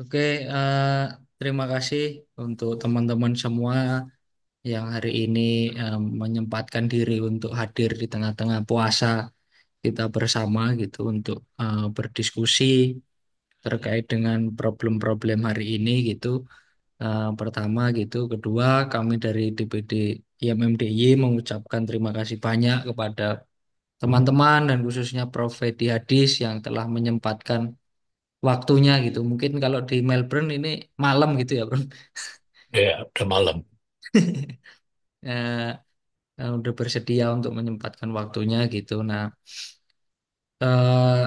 Oke, terima kasih untuk teman-teman semua yang hari ini menyempatkan diri untuk hadir di tengah-tengah puasa kita bersama gitu untuk berdiskusi terkait dengan problem-problem hari ini gitu. Pertama gitu, kedua kami dari DPD IMMDY mengucapkan terima kasih banyak kepada teman-teman dan khususnya Prof. Fedi Hadis yang telah menyempatkan waktunya gitu. Mungkin kalau di Melbourne ini malam gitu ya, Bro. Ya, udah malam. Eh, udah bersedia untuk menyempatkan waktunya gitu. Nah, eh,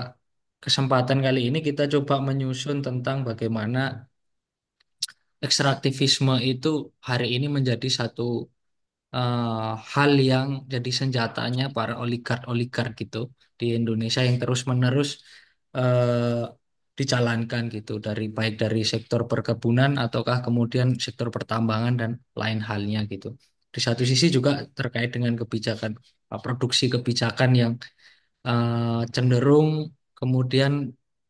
kesempatan kali ini kita coba menyusun tentang bagaimana ekstraktivisme itu hari ini menjadi satu hal yang jadi senjatanya para oligark-oligark gitu di Indonesia yang terus-menerus eh, dijalankan gitu dari baik dari sektor perkebunan ataukah kemudian sektor pertambangan dan lain halnya gitu. Di satu sisi juga terkait dengan kebijakan produksi kebijakan yang cenderung kemudian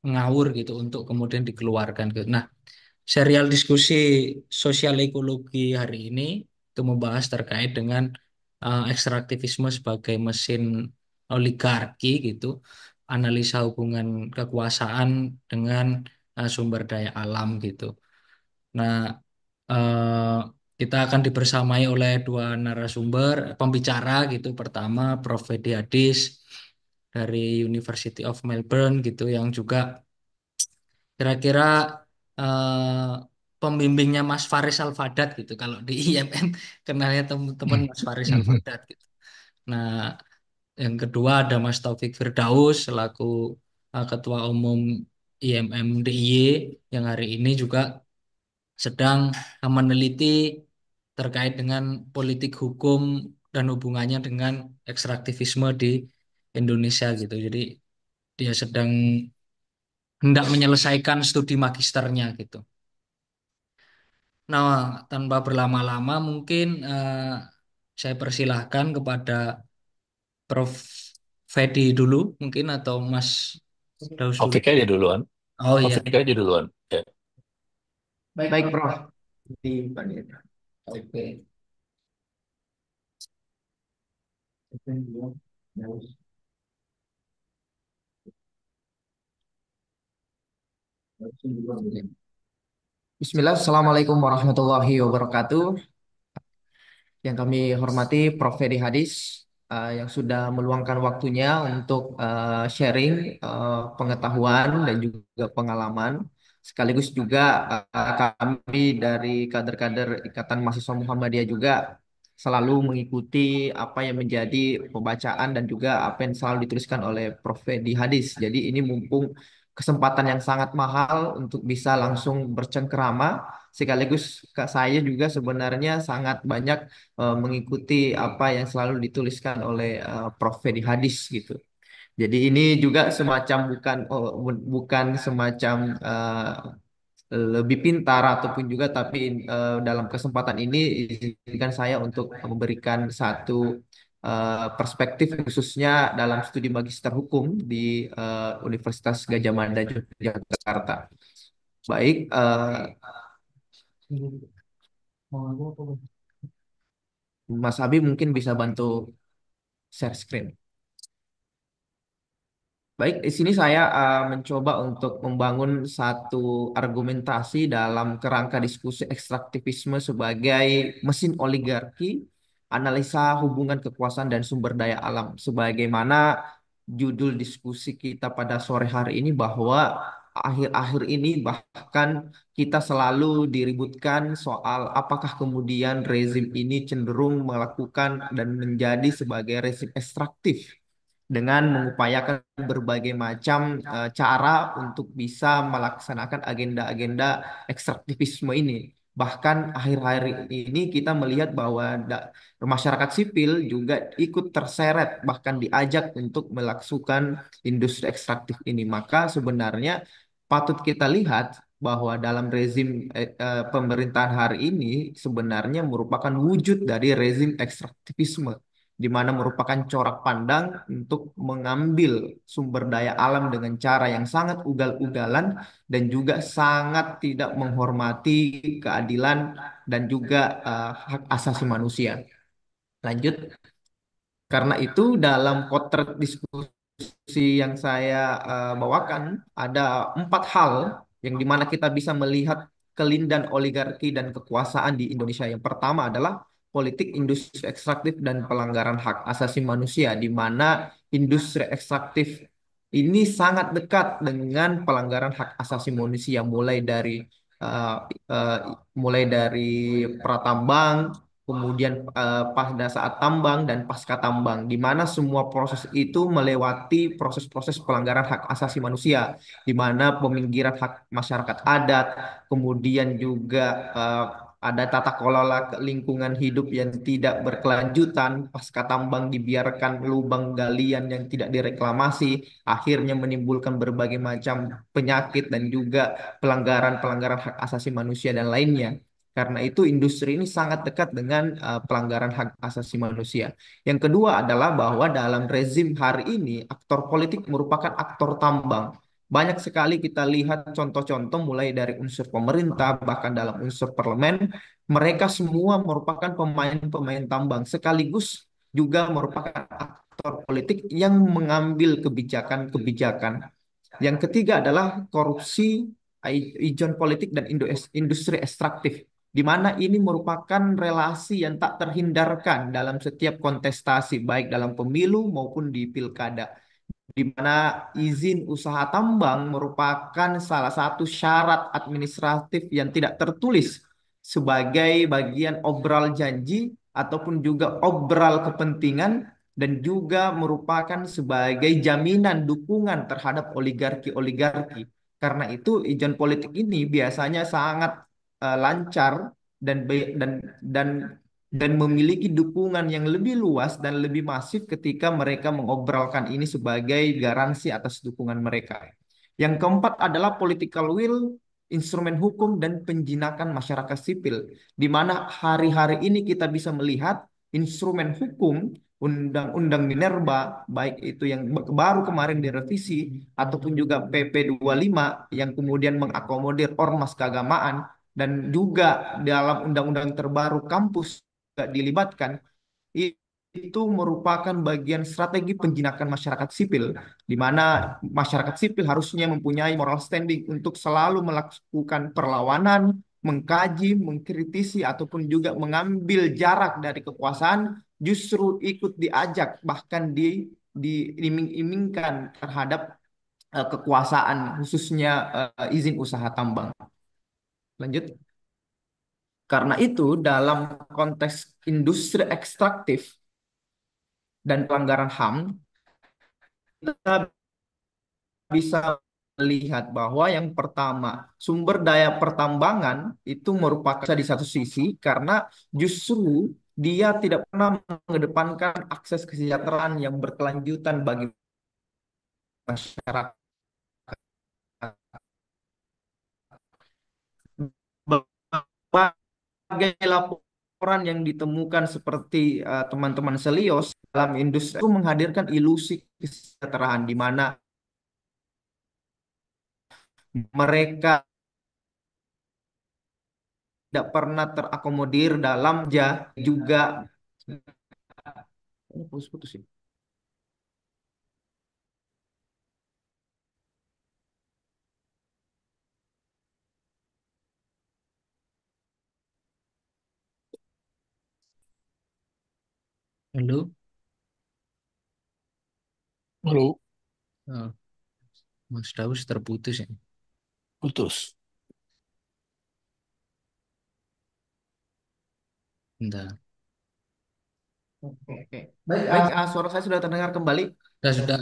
ngawur gitu untuk kemudian dikeluarkan gitu. Nah, serial diskusi sosial ekologi hari ini itu membahas terkait dengan ekstraktivisme sebagai mesin oligarki gitu, analisa hubungan kekuasaan dengan sumber daya alam gitu. Nah, eh, kita akan dibersamai oleh dua narasumber pembicara gitu. Pertama, Prof. Fedi Hadis dari University of Melbourne gitu yang juga kira-kira eh, pembimbingnya Mas Faris Alfadat gitu. Kalau di IMM kenalnya teman-teman Mas Faris Alfadat gitu. Nah, yang kedua ada Mas Taufik Firdaus selaku Ketua Umum IMM DIY yang hari ini juga sedang meneliti terkait dengan politik hukum dan hubungannya dengan ekstraktivisme di Indonesia gitu. Jadi dia sedang hendak menyelesaikan studi magisternya gitu. Nah, tanpa berlama-lama mungkin saya persilahkan kepada Prof. Fedi dulu mungkin atau Mas Daus dulu. Taufik aja duluan. Oh iya, Taufik aja duluan. Ya. baik Prof. Di Oke. Bismillah, Assalamualaikum warahmatullahi wabarakatuh. Yang kami hormati Prof. Fedi Hadis yang sudah meluangkan waktunya untuk sharing pengetahuan dan juga pengalaman. Sekaligus juga kami dari kader-kader Ikatan Mahasiswa Muhammadiyah juga selalu mengikuti apa yang menjadi pembacaan dan juga apa yang selalu dituliskan oleh Prof. Fedi Hadis. Jadi ini mumpung kesempatan yang sangat mahal untuk bisa langsung bercengkerama sekaligus saya juga sebenarnya sangat banyak mengikuti apa yang selalu dituliskan oleh Prof. Fedi Hadis gitu. Jadi ini juga semacam bukan semacam lebih pintar ataupun juga tapi dalam kesempatan ini izinkan saya untuk memberikan satu perspektif khususnya dalam studi magister hukum di Universitas Gadjah Mada Yogyakarta. Baik, Mas Abi mungkin bisa bantu share screen. Baik, di sini saya mencoba untuk membangun satu argumentasi dalam kerangka diskusi ekstraktivisme sebagai mesin oligarki, analisa hubungan kekuasaan dan sumber daya alam. Sebagaimana judul diskusi kita pada sore hari ini bahwa akhir-akhir ini bahkan kita selalu diributkan soal apakah kemudian rezim ini cenderung melakukan dan menjadi sebagai rezim ekstraktif dengan mengupayakan berbagai macam cara untuk bisa melaksanakan agenda-agenda ekstraktivisme ini. Bahkan akhir-akhir ini kita melihat bahwa masyarakat sipil juga ikut terseret, bahkan diajak untuk melakukan industri ekstraktif ini. Maka sebenarnya patut kita lihat bahwa dalam rezim pemerintahan hari ini sebenarnya merupakan wujud dari rezim ekstraktivisme di mana merupakan corak pandang untuk mengambil sumber daya alam dengan cara yang sangat ugal-ugalan dan juga sangat tidak menghormati keadilan dan juga hak asasi manusia. Lanjut. Karena itu dalam potret diskusi yang saya bawakan ada 4 hal yang dimana kita bisa melihat kelindahan oligarki dan kekuasaan di Indonesia. Yang pertama adalah politik industri ekstraktif dan pelanggaran hak asasi manusia, di mana industri ekstraktif ini sangat dekat dengan pelanggaran hak asasi manusia, uh, uh, mulai dari pratambang, kemudian pada saat tambang dan pasca tambang, di mana semua proses itu melewati proses-proses pelanggaran hak asasi manusia, di mana peminggiran hak masyarakat adat, kemudian juga ada tata kelola lingkungan hidup yang tidak berkelanjutan, pasca tambang dibiarkan lubang galian yang tidak direklamasi, akhirnya menimbulkan berbagai macam penyakit dan juga pelanggaran-pelanggaran hak asasi manusia dan lainnya. Karena itu industri ini sangat dekat dengan pelanggaran hak asasi manusia. Yang kedua adalah bahwa dalam rezim hari ini aktor politik merupakan aktor tambang. Banyak sekali kita lihat contoh-contoh mulai dari unsur pemerintah bahkan dalam unsur parlemen, mereka semua merupakan pemain-pemain tambang sekaligus juga merupakan aktor politik yang mengambil kebijakan-kebijakan. Yang ketiga adalah korupsi, ijon politik dan industri ekstraktif, di mana ini merupakan relasi yang tak terhindarkan dalam setiap kontestasi, baik dalam pemilu maupun di pilkada, di mana izin usaha tambang merupakan salah satu syarat administratif yang tidak tertulis sebagai bagian obral janji ataupun juga obral kepentingan dan juga merupakan sebagai jaminan dukungan terhadap oligarki-oligarki. Karena itu izin politik ini biasanya sangat lancar dan dan dan memiliki dukungan yang lebih luas dan lebih masif ketika mereka mengobrolkan ini sebagai garansi atas dukungan mereka. Yang keempat adalah political will, instrumen hukum, dan penjinakan masyarakat sipil, di mana hari-hari ini kita bisa melihat instrumen hukum, Undang-Undang Minerba, baik itu yang baru kemarin direvisi, ataupun juga PP 25 yang kemudian mengakomodir ormas keagamaan, dan juga dalam undang-undang terbaru kampus juga dilibatkan, itu merupakan bagian strategi penjinakan masyarakat sipil, di mana masyarakat sipil harusnya mempunyai moral standing untuk selalu melakukan perlawanan, mengkaji, mengkritisi, ataupun juga mengambil jarak dari kekuasaan, justru ikut diajak, bahkan diiming-imingkan terhadap kekuasaan, khususnya izin usaha tambang. Lanjut. Karena itu, dalam konteks industri ekstraktif dan pelanggaran HAM, kita bisa melihat bahwa yang pertama, sumber daya pertambangan itu merupakan di satu sisi karena justru dia tidak pernah mengedepankan akses kesejahteraan yang berkelanjutan bagi masyarakat. Berbagai laporan yang ditemukan seperti teman-teman Selios dalam industri itu menghadirkan ilusi kesejahteraan di mana mereka tidak pernah terakomodir dalam juga ini putus-putus ya. Halo. Lalu Oh, Mas Daus terputus ya. putus. Bentar. Oke. Baik, suara saya sudah terdengar kembali. Sudah.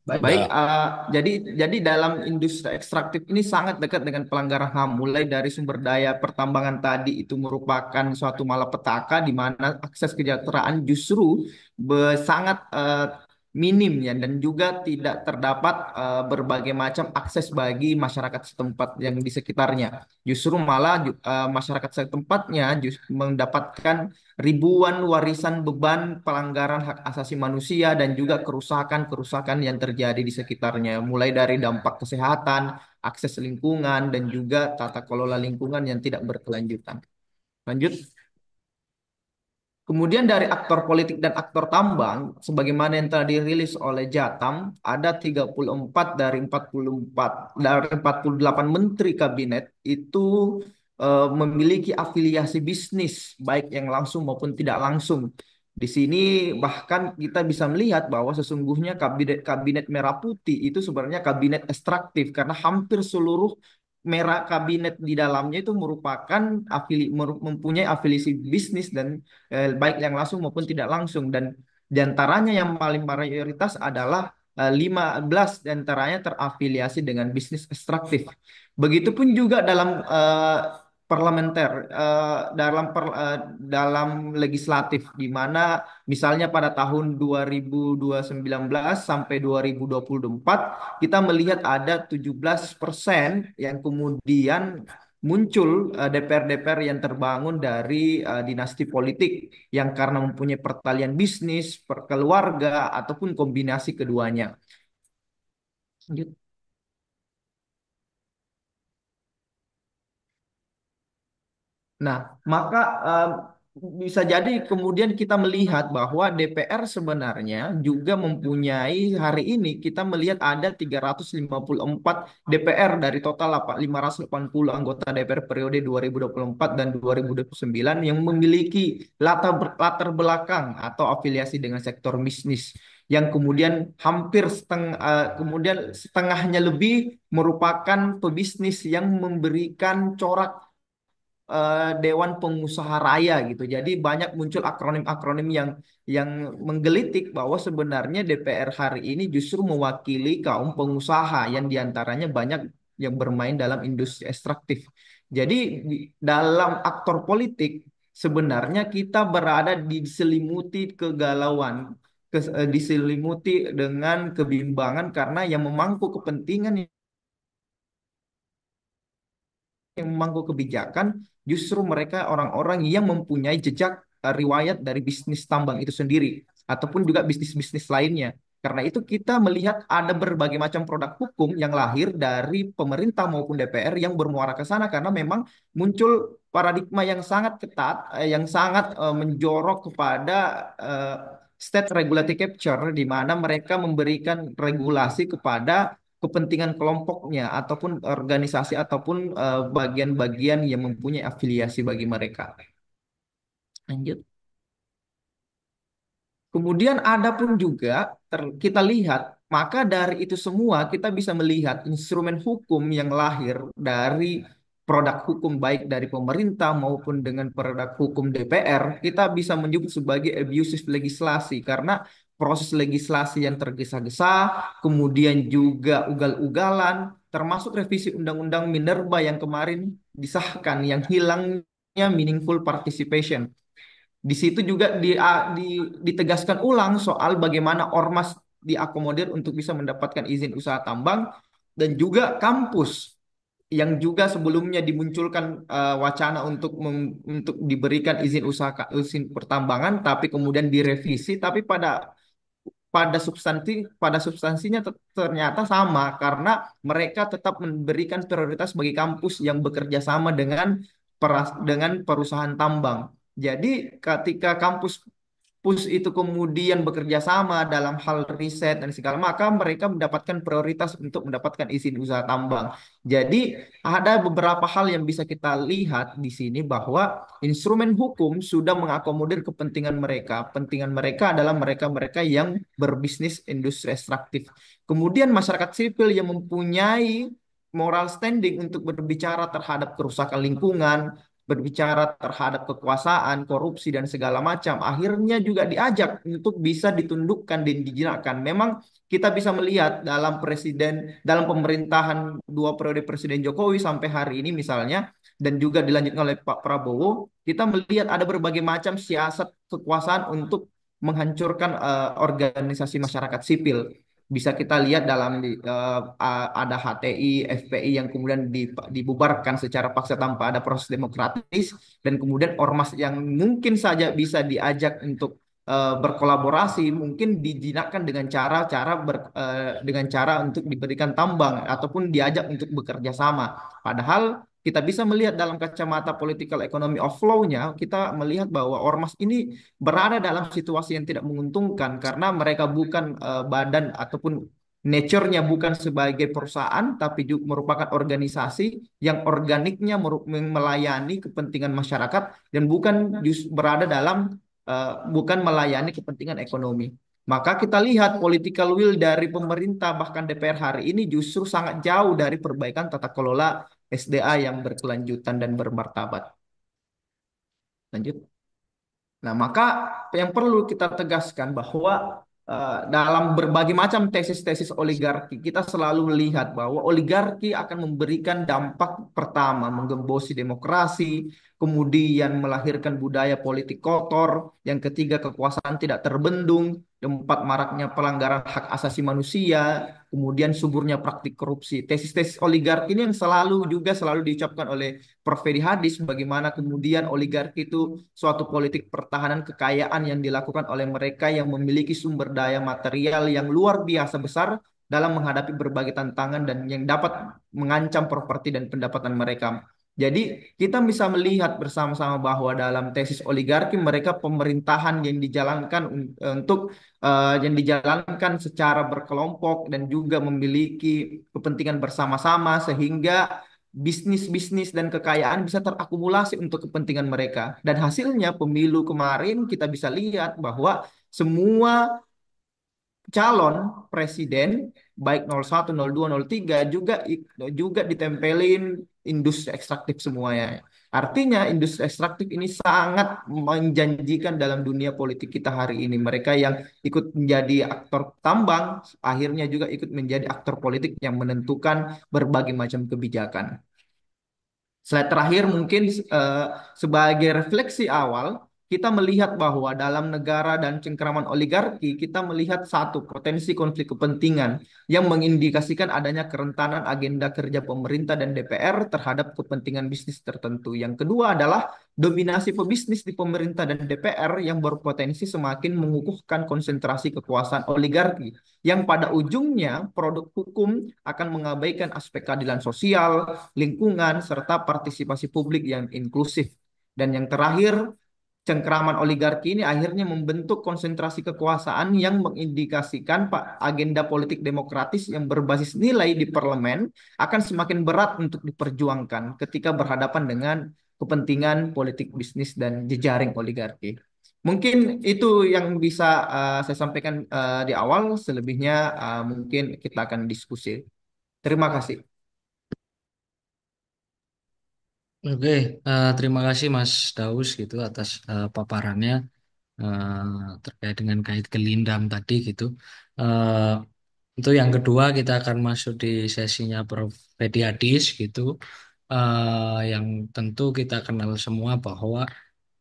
Baik, Udah. jadi dalam industri ekstraktif ini sangat dekat dengan pelanggaran HAM, mulai dari sumber daya pertambangan tadi itu merupakan suatu malapetaka di mana akses kesejahteraan justru sangat minim ya, dan juga tidak terdapat berbagai macam akses bagi masyarakat setempat yang di sekitarnya. Justru malah masyarakat setempatnya mendapatkan ribuan warisan beban pelanggaran hak asasi manusia dan juga kerusakan-kerusakan yang terjadi di sekitarnya, mulai dari dampak kesehatan, akses lingkungan, dan juga tata kelola lingkungan yang tidak berkelanjutan. Lanjut. Kemudian dari aktor politik dan aktor tambang, sebagaimana yang telah dirilis oleh Jatam, ada 34 dari 48 menteri kabinet itu memiliki afiliasi bisnis, baik yang langsung maupun tidak langsung. Di sini bahkan kita bisa melihat bahwa sesungguhnya kabinet merah putih itu sebenarnya kabinet ekstraktif karena hampir seluruh merah kabinet di dalamnya itu merupakan mempunyai afiliasi bisnis dan baik yang langsung maupun tidak langsung, dan diantaranya yang paling mayoritas adalah 15 diantaranya terafiliasi dengan bisnis ekstraktif. Begitupun juga dalam parlementer, dalam legislatif, di mana misalnya pada tahun 2019 sampai 2024 kita melihat ada 17% yang kemudian muncul DPR-DPR yang terbangun dari dinasti politik yang karena mempunyai pertalian bisnis, perkeluarga, ataupun kombinasi keduanya. Lanjut. Nah, maka bisa jadi kemudian kita melihat bahwa DPR sebenarnya juga mempunyai, hari ini kita melihat ada 354 DPR dari total 580 anggota DPR periode 2024 dan 2029 yang memiliki latar belakang atau afiliasi dengan sektor bisnis, yang kemudian kemudian setengahnya lebih merupakan pebisnis yang memberikan corak Dewan Pengusaha Raya gitu. Jadi banyak muncul akronim-akronim yang menggelitik bahwa sebenarnya DPR hari ini justru mewakili kaum pengusaha yang diantaranya banyak yang bermain dalam industri ekstraktif. Jadi dalam aktor politik sebenarnya kita berada diselimuti kegalauan, diselimuti dengan kebimbangan karena yang memangku kepentingan, yang memangku kebijakan justru mereka orang-orang yang mempunyai jejak riwayat dari bisnis tambang itu sendiri ataupun juga bisnis-bisnis lainnya. Karena itu kita melihat ada berbagai macam produk hukum yang lahir dari pemerintah maupun DPR yang bermuara ke sana karena memang muncul paradigma yang sangat ketat, yang sangat menjorok kepada eh, state regulatory capture, di mana mereka memberikan regulasi kepada kepentingan kelompoknya ataupun organisasi ataupun bagian-bagian yang mempunyai afiliasi bagi mereka. Lanjut. Kemudian ada pun juga kita lihat, maka dari itu semua kita bisa melihat instrumen hukum yang lahir dari produk hukum baik dari pemerintah maupun dengan produk hukum DPR, kita bisa menyebut sebagai abusive legislasi karena proses legislasi yang tergesa-gesa, kemudian juga ugal-ugalan, termasuk revisi Undang-Undang Minerba yang kemarin disahkan yang hilangnya meaningful participation. Di situ juga ditegaskan ulang soal bagaimana ormas diakomodir untuk bisa mendapatkan izin usaha tambang, dan juga kampus yang juga sebelumnya dimunculkan wacana untuk diberikan izin pertambangan, tapi kemudian direvisi, tapi pada substansinya ternyata sama karena mereka tetap memberikan prioritas bagi kampus yang bekerja sama dengan perusahaan tambang. Jadi ketika kampus PUS itu kemudian bekerja sama dalam hal riset dan segala, maka mereka mendapatkan prioritas untuk mendapatkan izin usaha tambang. Jadi ada beberapa hal yang bisa kita lihat di sini bahwa instrumen hukum sudah mengakomodir kepentingan mereka. Kepentingan mereka adalah mereka-mereka yang berbisnis industri ekstraktif. Kemudian masyarakat sipil yang mempunyai moral standing untuk berbicara terhadap kerusakan lingkungan, berbicara terhadap kekuasaan, korupsi, dan segala macam, akhirnya juga diajak untuk bisa ditundukkan dan dijinakkan. Memang kita bisa melihat dalam pemerintahan 2 periode Presiden Jokowi sampai hari ini misalnya, dan juga dilanjutkan oleh Pak Prabowo, kita melihat ada berbagai macam siasat kekuasaan untuk menghancurkan organisasi masyarakat sipil. Bisa kita lihat ada HTI, FPI yang kemudian dibubarkan secara paksa tanpa ada proses demokratis, dan kemudian ormas yang mungkin saja bisa diajak untuk berkolaborasi mungkin dijinakkan dengan cara untuk diberikan tambang ataupun diajak untuk bekerja sama. Padahal kita bisa melihat dalam kacamata political economy of law-nya, kita melihat bahwa ormas ini berada dalam situasi yang tidak menguntungkan karena mereka bukan badan ataupun nature-nya bukan sebagai perusahaan, tapi juga merupakan organisasi yang organiknya melayani kepentingan masyarakat dan berada bukan melayani kepentingan ekonomi. Maka kita lihat political will dari pemerintah bahkan DPR hari ini justru sangat jauh dari perbaikan tata kelola SDA yang berkelanjutan dan bermartabat. Lanjut. Nah, maka yang perlu kita tegaskan bahwa dalam berbagai macam tesis-tesis oligarki, kita selalu melihat bahwa oligarki akan memberikan dampak pertama, menggembosi demokrasi, kemudian melahirkan budaya politik kotor, yang ketiga kekuasaan tidak terbendung, yang keempat maraknya pelanggaran hak asasi manusia, kemudian suburnya praktik korupsi. Tesis-tesis oligarki ini yang selalu diucapkan oleh Prof. Fedi Hadis, bagaimana kemudian oligarki itu suatu politik pertahanan kekayaan yang dilakukan oleh mereka yang memiliki sumber daya material yang luar biasa besar dalam menghadapi berbagai tantangan dan yang dapat mengancam properti dan pendapatan mereka. Jadi kita bisa melihat bersama-sama bahwa dalam tesis oligarki mereka pemerintahan yang yang dijalankan secara berkelompok dan juga memiliki kepentingan bersama-sama sehingga bisnis-bisnis dan kekayaan bisa terakumulasi untuk kepentingan mereka. Dan hasilnya pemilu kemarin kita bisa lihat bahwa semua calon presiden baik 01, 02, 03 juga ditempelin industri ekstraktif semuanya. Artinya industri ekstraktif ini sangat menjanjikan dalam dunia politik kita hari ini. Mereka yang ikut menjadi aktor tambang akhirnya juga ikut menjadi aktor politik yang menentukan berbagai macam kebijakan. Slide terakhir mungkin sebagai refleksi awal, kita melihat bahwa dalam negara dan cengkeraman oligarki, kita melihat satu potensi konflik kepentingan yang mengindikasikan adanya kerentanan agenda kerja pemerintah dan DPR terhadap kepentingan bisnis tertentu. Yang kedua adalah dominasi pebisnis di pemerintah dan DPR yang berpotensi semakin mengukuhkan konsentrasi kekuasaan oligarki, yang pada ujungnya produk hukum akan mengabaikan aspek keadilan sosial, lingkungan, serta partisipasi publik yang inklusif. Dan yang terakhir, cengkeraman oligarki ini akhirnya membentuk konsentrasi kekuasaan yang mengindikasikan agenda politik demokratis yang berbasis nilai di parlemen akan semakin berat untuk diperjuangkan ketika berhadapan dengan kepentingan politik bisnis dan jejaring oligarki. Mungkin itu yang bisa saya sampaikan di awal, selebihnya mungkin kita akan diskusi. Terima kasih. Oke, terima kasih Mas Daus gitu atas paparannya terkait dengan kait gelindam tadi gitu. Eh, untuk yang kedua kita akan masuk di sesinya Prof. Fedi Hadis gitu, yang tentu kita kenal semua bahwa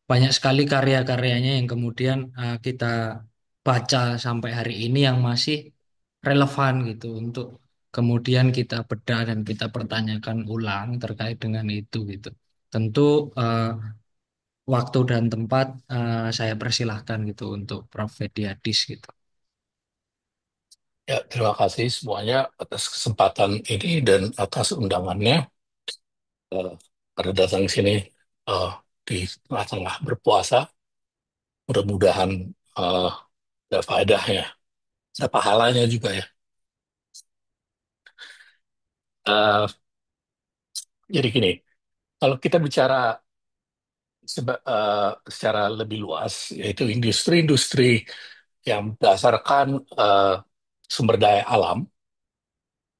banyak sekali karya-karyanya yang kemudian kita baca sampai hari ini yang masih relevan gitu untuk kemudian kita bedah dan kita pertanyakan ulang terkait dengan itu gitu. Tentu eh, waktu dan tempat saya persilahkan gitu untuk Prof. Fedi Hadis gitu. Ya, terima kasih semuanya atas kesempatan ini dan atas undangannya pada datang ke sini eh, di tengah-tengah berpuasa. Mudah-mudahan eh, ada faedahnya, ada pahalanya juga ya. Eh, jadi gini, kalau kita bicara secara lebih luas, yaitu industri-industri yang berdasarkan eh, sumber daya alam,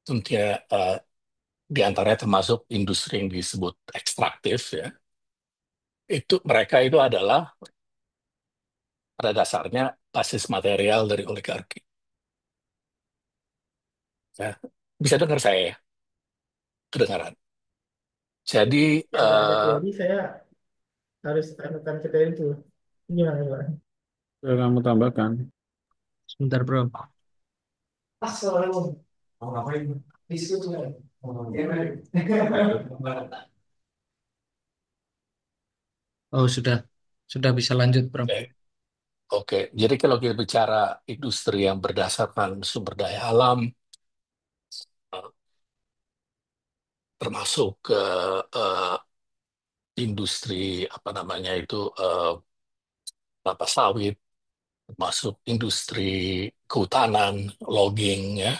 tentunya di antaranya termasuk industri yang disebut ekstraktif ya. Mereka itu adalah pada dasarnya basis material dari oligarki. Ya. Bisa dengar saya ya, kedengaran. Jadi Kalau ada teori saya harus anukan ke teori itu. Gimana Pak? Boleh kamu tambahkan. Sebentar, bro. Oh, sudah bisa lanjut, bro. Oke, oke. Jadi kalau kita bicara industri yang berdasarkan sumber daya alam, eh, termasuk eh, industri apa namanya itu kelapa sawit, termasuk industri kehutanan, logging ya,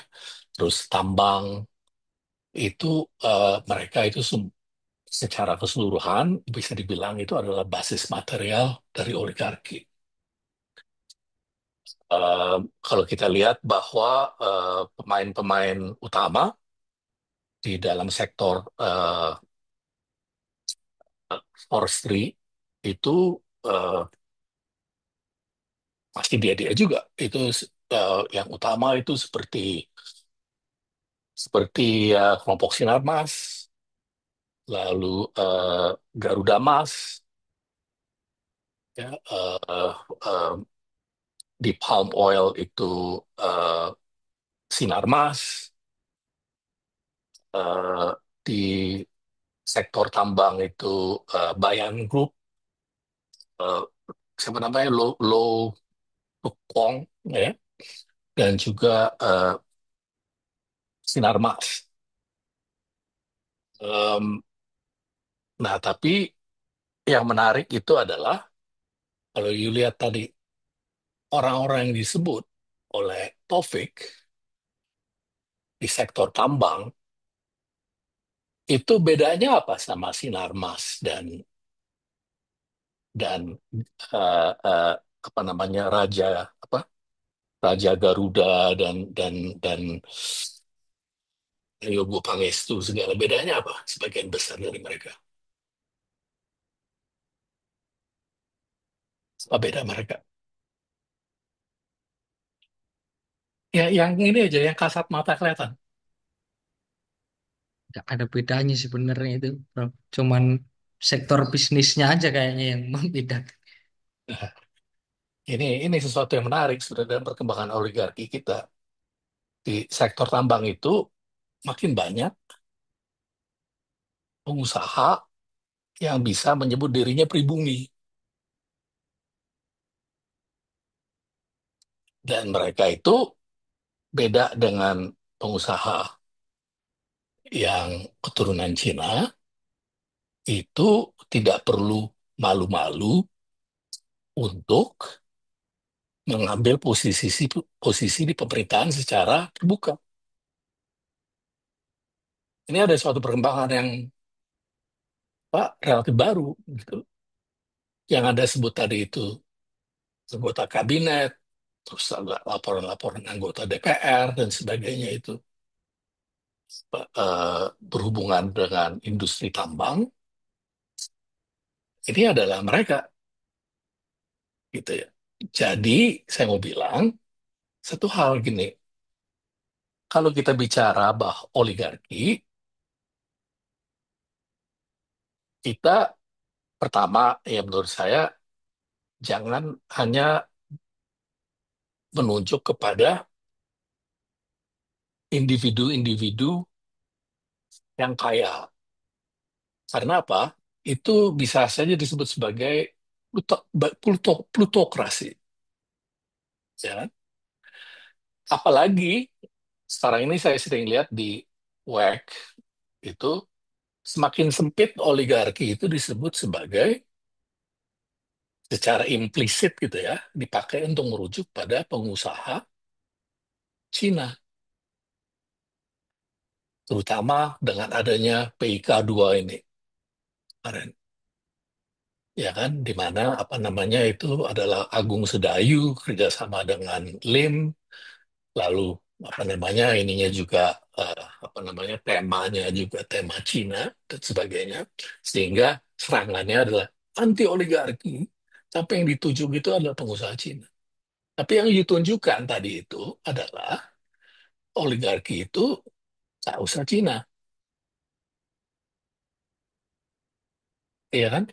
terus tambang itu mereka itu secara keseluruhan bisa dibilang itu adalah basis material dari oligarki. Eh, Kalau kita lihat bahwa pemain-pemain utama di dalam sektor forestry itu eh, pasti dia-dia juga. Itu yang utama itu seperti kelompok Sinarmas, lalu Garuda Mas, ya, eh, di palm oil itu eh, Sinarmas, eh, di sektor tambang itu Bayan Group, eh, siapa namanya Lo Kong, ya, dan juga Sinarmas. Em, nah, tapi yang menarik itu adalah kalau you lihat tadi orang-orang yang disebut oleh Taufik di sektor tambang itu bedanya apa sama Sinarmas dan eh, eh, apa namanya apa Raja Garuda dan Yogo Pangestu segala bedanya apa sebagian besar dari mereka apa beda mereka ya yang ini aja yang kasat mata kelihatan. Nggak ada bedanya sebenarnya itu, bro. Cuman sektor bisnisnya aja kayaknya yang membedakan. Nah, ini sesuatu yang menarik sudah dalam perkembangan oligarki kita di sektor tambang itu makin banyak pengusaha yang bisa menyebut dirinya pribumi dan mereka itu beda dengan pengusaha yang keturunan Cina itu tidak perlu malu-malu untuk mengambil posisi di pemerintahan secara terbuka. Ini ada suatu perkembangan yang Pak relatif baru gitu. Yang ada sebut tadi itu anggota kabinet, terus ada laporan-laporan anggota DPR dan sebagainya itu berhubungan dengan industri tambang, ini adalah mereka gitu ya. Jadi saya mau bilang satu hal gini, kalau kita bicara bahwa oligarki, kita pertama ya menurut saya jangan hanya menunjuk kepada individu-individu yang kaya. Karena apa? Itu bisa saja disebut sebagai plutokrasi. Ya kan? Apalagi sekarang ini saya sering lihat di WEC itu semakin sempit oligarki itu disebut sebagai secara implisit gitu ya, dipakai untuk merujuk pada pengusaha Cina, terutama dengan adanya PIK 2 ini kemarin. Ya kan, di mana apa namanya itu adalah Agung Sedayu kerjasama dengan Lim, lalu apa namanya ininya juga apa namanya temanya juga tema Cina dan sebagainya, sehingga serangannya adalah anti oligarki, tapi yang dituju itu adalah pengusaha Cina. Tapi yang ditunjukkan tadi itu adalah oligarki itu tak usah Cina, ya kan?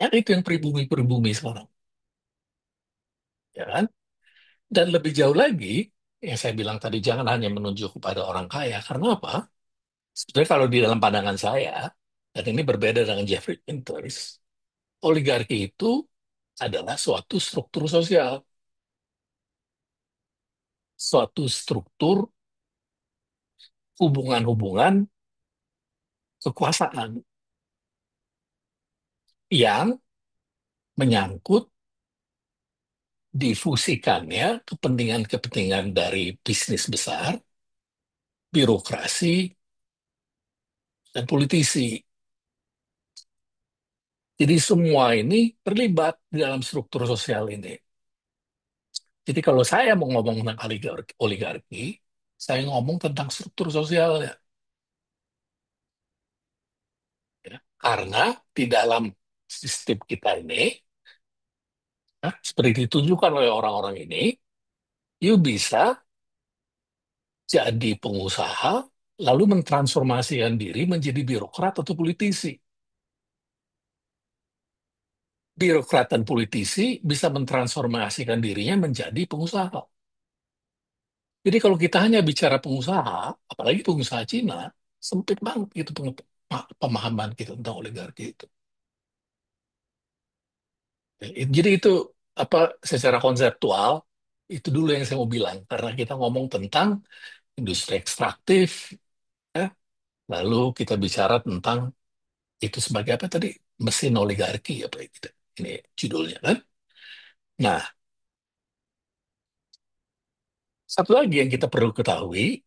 Yang itu yang pribumi-pribumi sekarang. ya kan? Dan lebih jauh lagi, yang saya bilang tadi jangan hanya menunjuk kepada orang kaya. Karena apa? Sebenarnya kalau di dalam pandangan saya, dan ini berbeda dengan Jeffrey Winters, oligarki itu adalah suatu struktur sosial, suatu struktur hubungan-hubungan kekuasaan yang menyangkut difusikannya kepentingan-kepentingan dari bisnis besar, birokrasi, dan politisi. Jadi semua ini terlibat di dalam struktur sosial ini. Jadi kalau saya mau ngomong tentang oligarki, saya ngomong tentang struktur sosialnya. Ya. Karena di dalam sistem kita ini, ya, seperti ditunjukkan oleh orang-orang ini, you bisa jadi pengusaha, lalu mentransformasikan diri menjadi birokrat atau politisi. Birokrat dan politisi bisa mentransformasikan dirinya menjadi pengusaha. Jadi kalau kita hanya bicara pengusaha, apalagi pengusaha Cina, sempit banget gitu pemahaman kita tentang oligarki itu. Jadi itu apa secara konseptual itu dulu yang saya mau bilang karena kita ngomong tentang industri ekstraktif, ya. Lalu kita bicara tentang itu sebagai apa tadi mesin oligarki apa gitu. Ini judulnya kan. Nah, satu lagi yang kita perlu ketahui,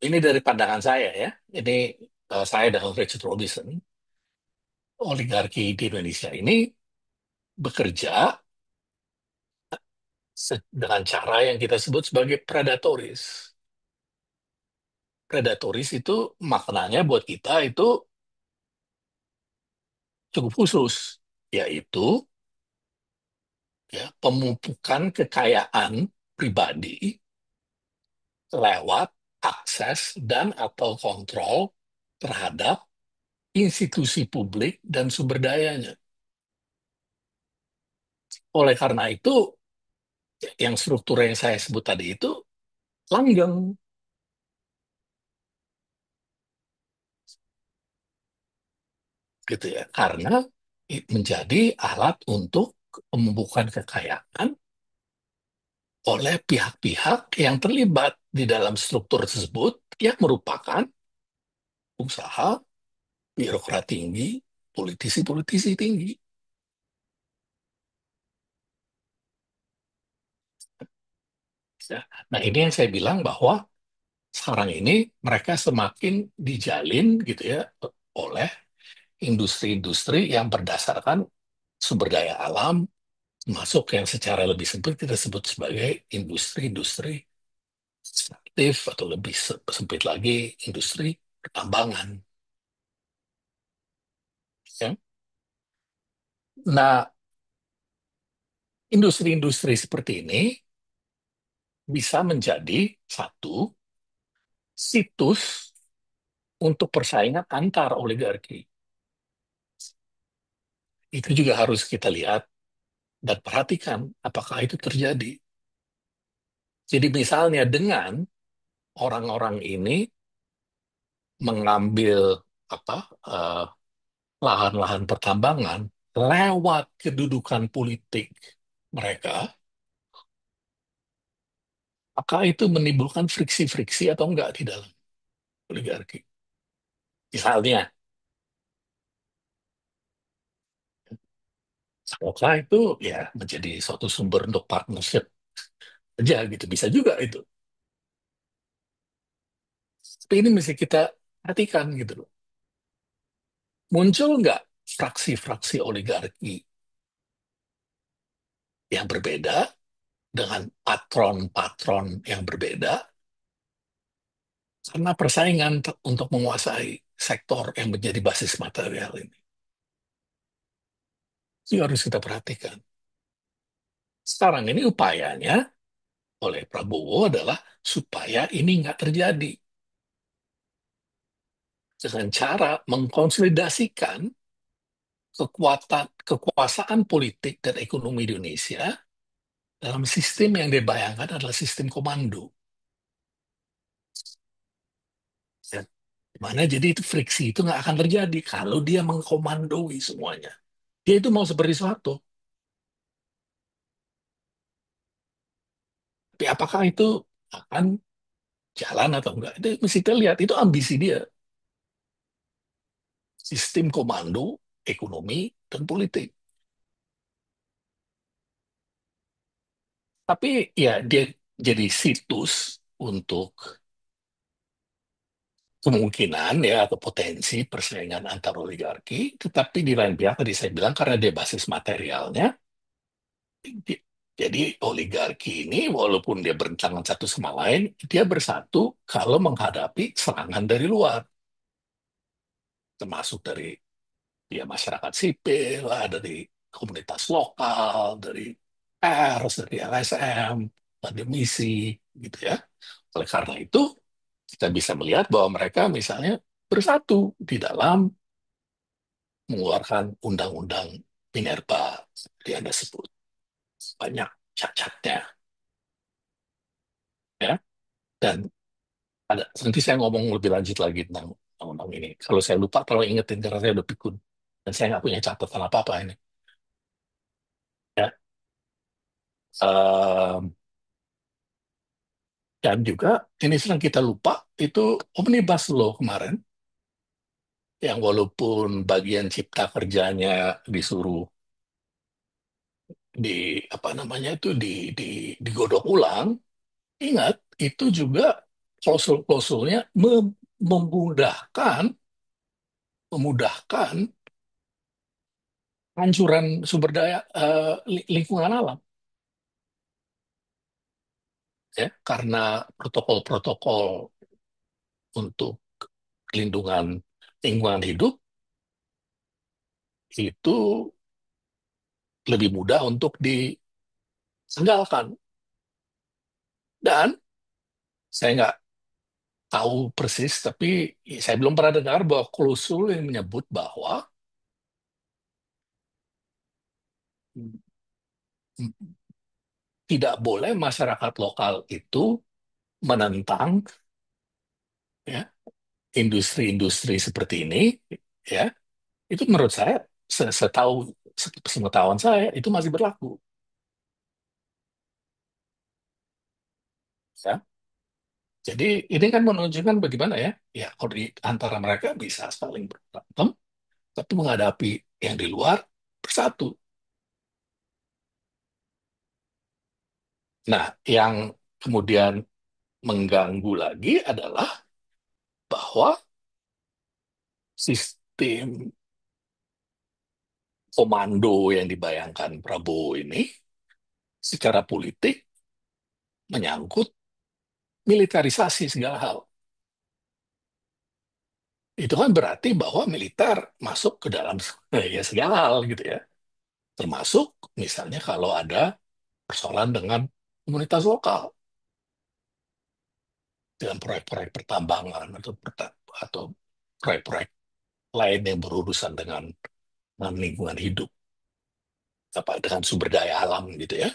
ini dari pandangan saya ya, ini saya dan Richard Robinson, oligarki di Indonesia ini bekerja dengan cara yang kita sebut sebagai predatoris. Predatoris itu maknanya buat kita itu cukup khusus, yaitu ya, pemumpukan kekayaan pribadi lewat akses dan atau kontrol terhadap institusi publik dan sumber dayanya. Oleh karena itu, yang struktur yang saya sebut tadi itu langgeng, gitu ya, karena menjadi alat untuk pemumpukan kekayaan oleh pihak-pihak yang terlibat di dalam struktur tersebut yang merupakan usaha birokrat tinggi, politisi-politisi tinggi. Ya. Nah, ini yang saya bilang bahwa sekarang ini mereka semakin dijalin gitu ya oleh industri-industri yang berdasarkan sumber daya alam, masuk yang secara lebih sempit kita sebut sebagai industri-industri ekstraktif atau lebih sempit lagi industri pertambangan. Ya. Nah, industri-industri seperti ini bisa menjadi satu situs untuk persaingan antar oligarki. Itu juga harus kita lihat dan perhatikan apakah itu terjadi. Jadi misalnya dengan orang-orang ini mengambil apa eh, lahan-lahan pertambangan lewat kedudukan politik mereka, maka itu menimbulkan friksi-friksi atau enggak di dalam oligarki. Misalnya, apakah itu ya menjadi suatu sumber untuk partnership aja gitu, bisa juga itu. Tapi ini mesti kita perhatikan gitu loh. Muncul nggak fraksi-fraksi oligarki yang berbeda dengan patron-patron yang berbeda karena persaingan untuk menguasai sektor yang menjadi basis material ini. Itu harus kita perhatikan. Sekarang ini upayanya oleh Prabowo adalah supaya ini nggak terjadi dengan cara mengkonsolidasikan kekuasaan politik dan ekonomi Indonesia dalam sistem yang dia bayangkan adalah sistem komando. Ya. Mana jadi itu friksi itu nggak akan terjadi kalau dia mengkomandoi semuanya. Dia itu mau seperti Soeharto. Tapi apakah itu akan jalan atau enggak? Itu mesti kita lihat. Itu ambisi dia. Sistem komando, ekonomi, dan politik. Tapi ya dia jadi situs untuk kemungkinan ya atau potensi persaingan antar oligarki. Tetapi di lain pihak tadi saya bilang karena dia basis materialnya, di- jadi oligarki ini walaupun dia bertentangan satu sama lain, dia bersatu kalau menghadapi serangan dari luar, termasuk dari ya masyarakat sipil, lah, dari komunitas lokal, dari pers, dari LSM, akademisi, gitu ya. Oleh karena itu, kita bisa melihat bahwa mereka misalnya bersatu di dalam mengeluarkan undang-undang Minerba, seperti Anda sebut. Banyak cacatnya, ya. Dan nanti saya ngomong lebih lanjut lagi tentang undang-undang ini. Kalau saya lupa, kalau ingetin karena saya udah pikun. Dan saya nggak punya catatan apa-apa ini. Ya. Ehm, dan juga ini sedang kita lupa, itu Omnibus Law kemarin, yang walaupun bagian cipta kerjanya disuruh di apa namanya itu digodok ulang, ingat itu juga klausul-klausulnya memudahkan memudahkan hancuran sumber daya lingkungan alam ya karena protokol-protokol untuk pelindungan lingkungan hidup itu lebih mudah untuk disenggalkan dan saya nggak tahu persis tapi saya belum pernah dengar bahwa klausul yang menyebut bahwa tidak boleh masyarakat lokal itu menentang ya industri-industri seperti ini ya itu menurut saya setahu sepengetahuan saya itu masih berlaku ya jadi ini kan menunjukkan bagaimana ya ya kalau di antara mereka bisa saling berantem tapi menghadapi yang di luar bersatu. Nah yang kemudian mengganggu lagi adalah bahwa sistem komando yang dibayangkan Prabowo ini secara politik menyangkut militerisasi segala hal. Itu kan berarti bahwa militer masuk ke dalam ya segala hal gitu ya. Termasuk misalnya kalau ada persoalan dengan komunitas lokal dalam proyek-proyek pertambangan atau proyek-proyek lain yang berurusan dengan lingkungan hidup apa dengan sumber daya alam gitu ya,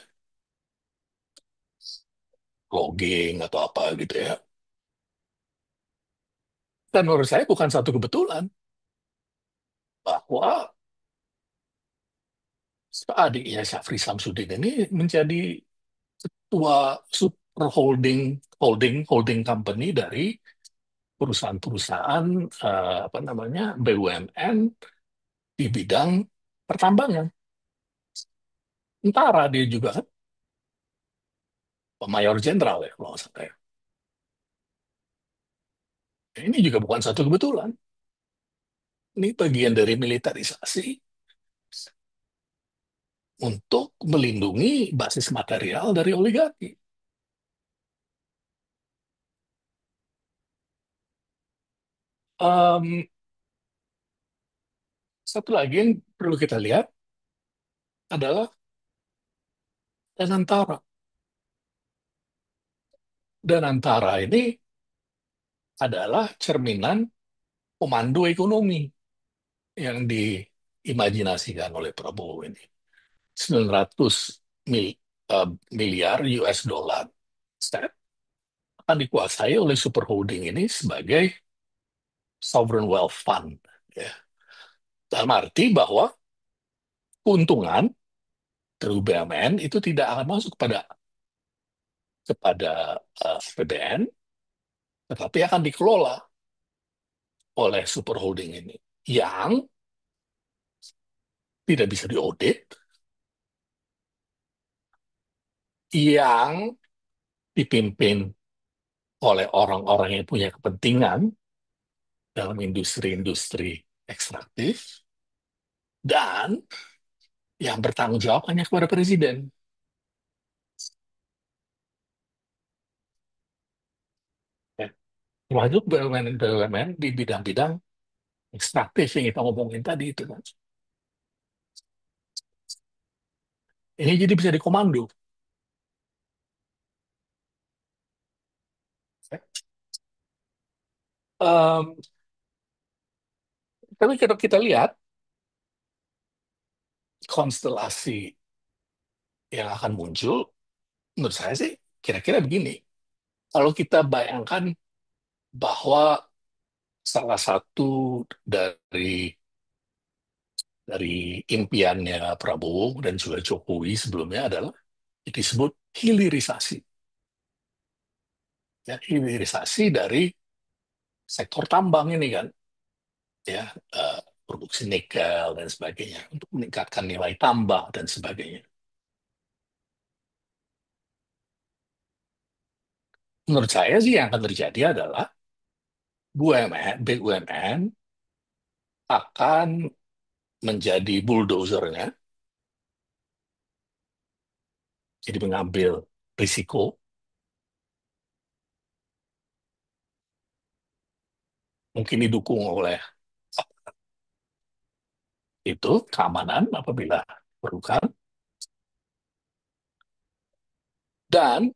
logging atau apa gitu ya. Dan menurut saya bukan satu kebetulan bahwa adiknya Syafri Samsudin ini menjadi ketua super holding company dari perusahaan-perusahaan apa namanya BUMN di bidang pertambangan. Tentara dia juga kan mayor jenderal ya kalau nggak salah ya. Ini juga bukan satu kebetulan. Ini bagian dari militerisasi untuk melindungi basis material dari oligarki. Em, satu lagi yang perlu kita lihat adalah Danantara. Danantara ini adalah cerminan komando ekonomi yang diimajinasikan oleh Prabowo ini. 900 mil, miliar US dollar akan dikuasai oleh super holding ini sebagai sovereign wealth fund. Ya. Dalam arti bahwa keuntungan dari BUMN itu tidak akan masuk kepada APBN, tetapi akan dikelola oleh super holding ini yang tidak bisa diaudit, yang dipimpin oleh orang-orang yang punya kepentingan dalam industri-industri ekstraktif, dan yang bertanggung jawab hanya kepada presiden. Ya. Termasuk BUMN-BUMN di bidang-bidang ekstraktif yang kita ngomongin tadi itu kan. Ini jadi bisa dikomando. Um, tapi kalau kita lihat konstelasi yang akan muncul, menurut saya sih kira-kira begini. Kalau kita bayangkan bahwa salah satu dari impiannya Prabowo dan juga Jokowi sebelumnya adalah disebut hilirisasi. Ya, hilirisasi dari sektor tambang ini kan, ya, eh, produksi nikel dan sebagainya untuk meningkatkan nilai tambah dan sebagainya. Menurut saya sih yang akan terjadi adalah BUMN akan menjadi bulldozernya, jadi mengambil risiko, mungkin didukung oleh itu keamanan apabila diperlukan, dan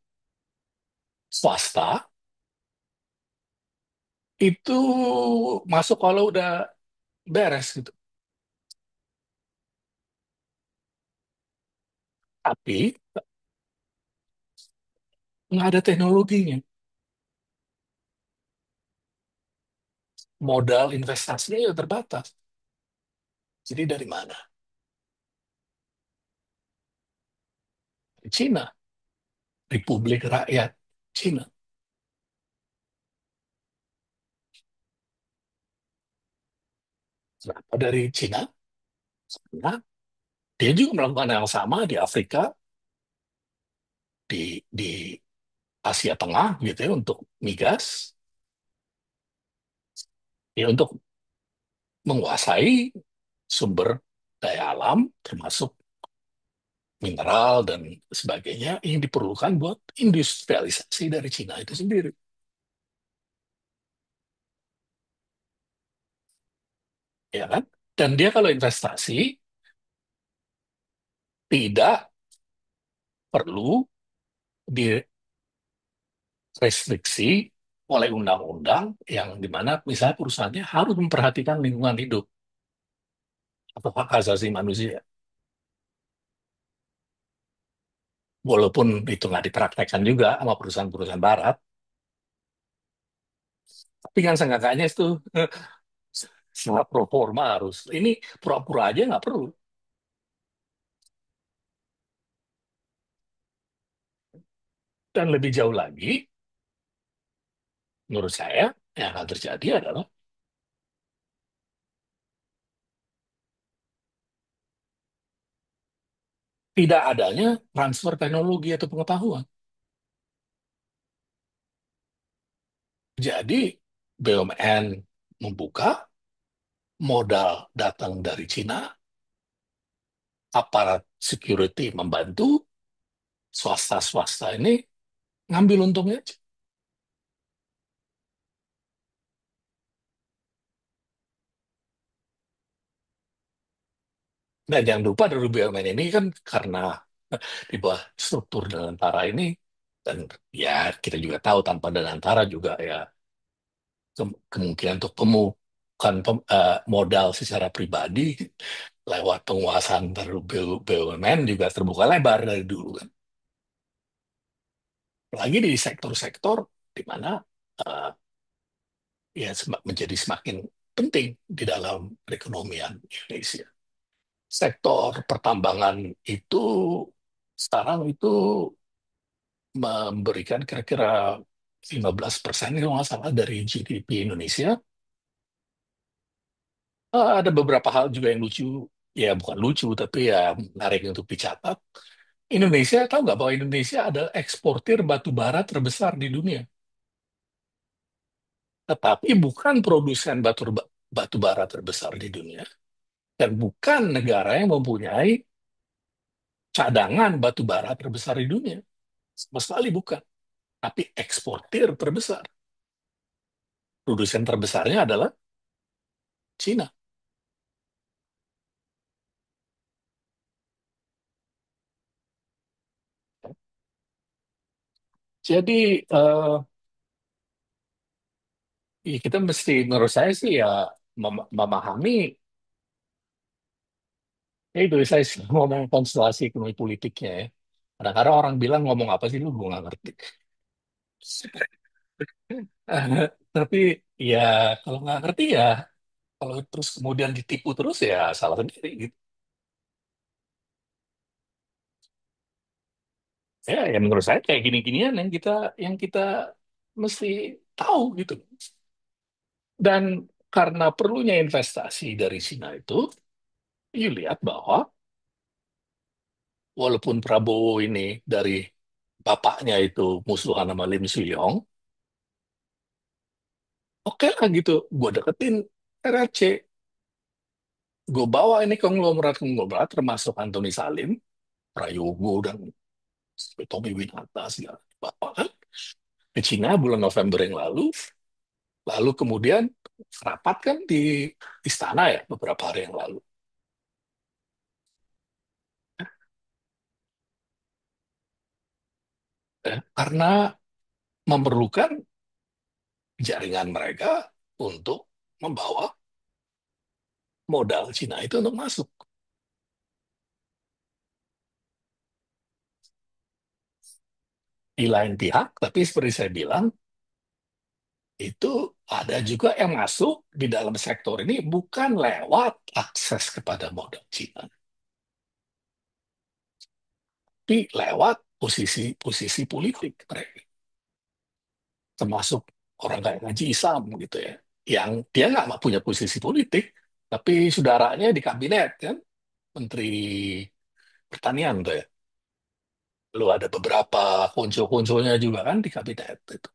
swasta itu masuk kalau udah beres gitu. Tapi nggak ada teknologinya. Modal investasinya ya terbatas. Jadi dari mana? Dari Cina, Republik Rakyat Cina. Kenapa dari Cina? Karena dia juga melakukan hal yang sama di Afrika, di Asia Tengah gitu ya, untuk migas, ya untuk menguasai sumber daya alam, termasuk mineral dan sebagainya yang diperlukan buat industrialisasi dari Cina itu sendiri. Ya kan? Dan dia kalau investasi tidak perlu direstriksi oleh undang-undang yang dimana misalnya perusahaannya harus memperhatikan lingkungan hidup atau hak asasi manusia. Walaupun itu nggak dipraktekkan juga sama perusahaan-perusahaan barat, tapi kan seenggaknya itu secara pro forma harus. Ini pura-pura aja nggak perlu. Dan lebih jauh lagi, menurut saya, yang akan terjadi adalah tidak adanya transfer teknologi atau pengetahuan. Jadi, BUMN membuka, modal datang dari Cina, aparat security membantu, swasta-swasta ini ngambil untungnya aja. Dan jangan lupa dari BUMN ini kan karena di bawah struktur Danantara ini, dan ya kita juga tahu tanpa Danantara juga ya kemungkinan untuk modal secara pribadi lewat penguasaan BUMN juga terbuka lebar dari dulu kan. Apalagi di sektor-sektor di mana eh, ya menjadi semakin penting di dalam perekonomian Indonesia. Sektor pertambangan itu sekarang itu memberikan kira-kira 15% kalau nggak salah dari GDP Indonesia. Ada beberapa hal juga yang lucu, ya bukan lucu, tapi ya menarik untuk dicatat. Indonesia, tahu nggak bahwa Indonesia adalah eksportir batu bara terbesar di dunia, tetapi bukan produsen batu bara terbesar di dunia, dan bukan negara yang mempunyai cadangan batu bara terbesar di dunia. Sama sekali bukan. Tapi eksportir terbesar. Produsen terbesarnya adalah Cina. Jadi ya kita mesti, menurut saya sih ya memahami, ya itu saya sih ngomong konstelasi ekonomi politiknya ya. Kadang-kadang orang bilang ngomong apa sih lu, gue nggak ngerti. Tapi ya kalau nggak ngerti ya, kalau terus kemudian ditipu terus ya salah sendiri gitu. Ya menurut saya kayak gini-ginian yang kita mesti tahu gitu. Dan karena perlunya investasi dari Cina itu, you lihat bahwa walaupun Prabowo ini dari bapaknya itu musuhan sama Lim Suyong, oke lah gitu, gue deketin RRC, gue bawa ini konglomerat termasuk Antoni Salim, Prayogo dan Tommy Winata segala bawa kan ke Cina bulan November yang lalu kemudian rapat kan di istana ya beberapa hari yang lalu. Karena memerlukan jaringan mereka untuk membawa modal Cina itu untuk masuk. Di lain pihak, tapi seperti saya bilang, itu ada juga yang masuk di dalam sektor ini bukan lewat akses kepada modal Cina, tapi lewat posisi-posisi politik mereka. Termasuk orang kayak Haji Isam gitu ya, yang dia nggak punya posisi politik, tapi saudaranya di kabinet kan, Menteri Pertanian tuh ya. Lalu ada beberapa konco-konconya juga kan di kabinet itu.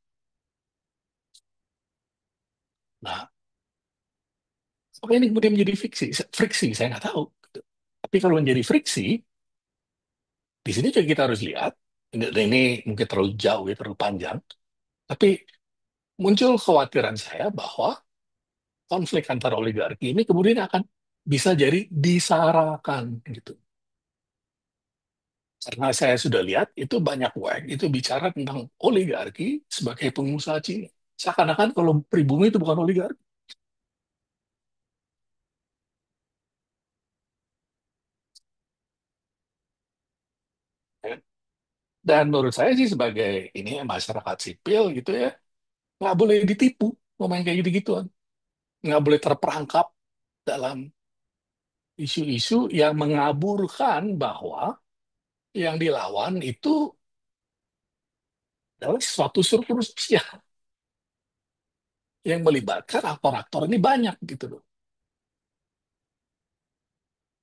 Nah, apa ini kemudian menjadi friksi, saya nggak tahu. Gitu. Tapi kalau menjadi friksi, di sini juga kita harus lihat, ini mungkin terlalu jauh ya, terlalu panjang, tapi muncul kekhawatiran saya bahwa konflik antara oligarki ini kemudian akan bisa jadi disarakan gitu. Karena saya sudah lihat itu banyak web itu bicara tentang oligarki sebagai pengusaha Cina. Seakan-akan kalau pribumi itu bukan oligarki. Ya. Dan menurut saya sih sebagai ini masyarakat sipil gitu ya, nggak boleh ditipu ngomong kayak gitu-gituan. Nggak boleh terperangkap dalam isu-isu yang mengaburkan bahwa yang dilawan itu adalah suatu struktur sosial yang melibatkan aktor-aktor ini banyak gitu loh.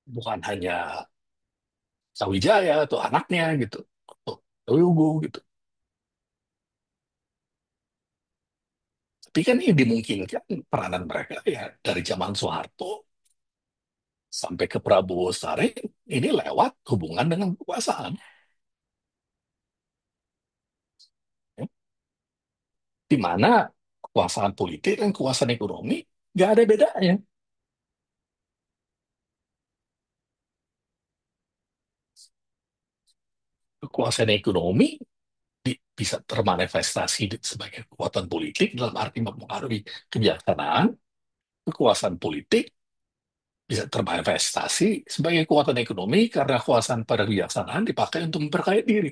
Bukan hanya Sawijaya atau anaknya gitu. Atau Toyogo gitu. Tapi kan ini dimungkinkan peranan mereka ya dari zaman Soeharto sampai ke Prabowo sekarang ini lewat hubungan dengan kekuasaan. Ya. Di mana kekuasaan politik dan kekuasaan ekonomi nggak ada bedanya. Kekuasaan ekonomi bisa termanifestasi sebagai kekuatan politik dalam arti mempengaruhi kebijaksanaan, kekuasaan politik bisa termanifestasi sebagai kekuatan ekonomi karena kekuasaan pada kebijaksanaan dipakai untuk memperkaya diri.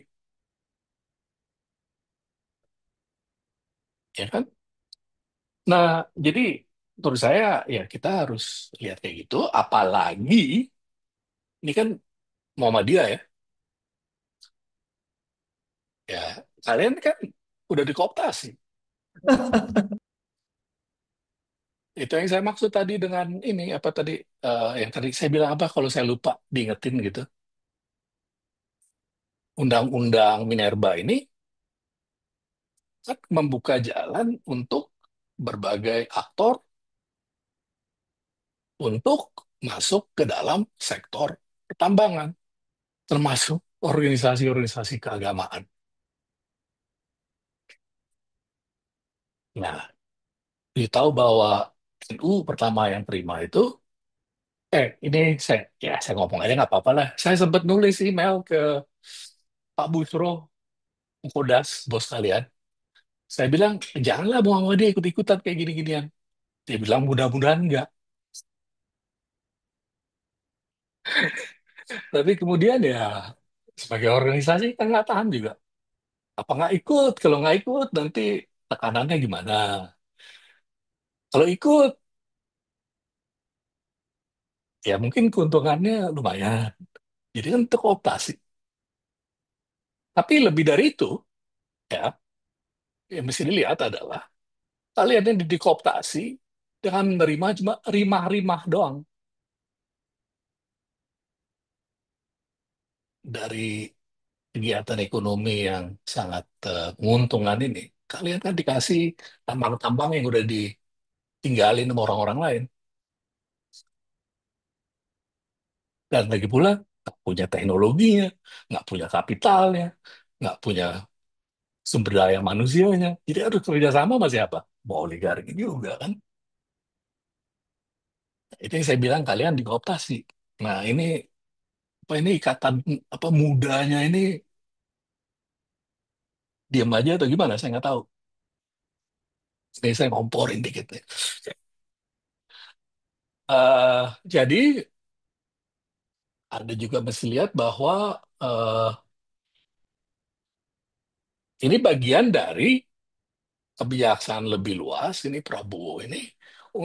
ya kan? Nah, jadi menurut saya ya kita harus lihat kayak gitu. Apalagi ini kan Muhammadiyah ya, ya kalian kan udah dikooptasi. Itu yang saya maksud tadi dengan ini apa tadi yang tadi saya bilang apa kalau saya lupa diingetin gitu. Undang-undang Minerba ini kan membuka jalan untuk berbagai aktor untuk masuk ke dalam sektor pertambangan, termasuk organisasi-organisasi keagamaan. Nah, ditahu bahwa NU pertama yang terima itu, ini saya ngomong aja nggak apa-apa lah. Saya sempat nulis email ke Pak Busro Kodas, bos kalian. Saya bilang, janganlah Muhammadiyah ikut-ikutan kayak gini-ginian. Dia bilang, mudah-mudahan enggak. Tapi kemudian ya, sebagai organisasi kan nggak tahan juga. Apa nggak ikut? Kalau nggak ikut, nanti tekanannya gimana? Kalau ikut, ya mungkin keuntungannya lumayan. Jadi kan terkooptasi. Tapi lebih dari itu, ya, yang mesti dilihat adalah kalian yang dikooptasi dengan menerima cuma rimah-rimah doang dari kegiatan ekonomi yang sangat menguntungkan ini. Kalian kan dikasih tambang-tambang yang udah ditinggalin sama orang-orang lain. Dan lagi pula, nggak punya teknologinya, nggak punya kapitalnya, nggak punya sumber daya manusianya. Jadi harus kerja sama sama siapa? Mau oligarki juga kan. Itu yang saya bilang kalian dikooptasi. Nah ini apa ini ikatan apa mudanya ini diam aja atau gimana? Saya nggak tahu. Ini saya ngomporin dikit nih. Jadi Anda juga mesti lihat bahwa ini bagian dari kebiasaan lebih luas ini Prabowo ini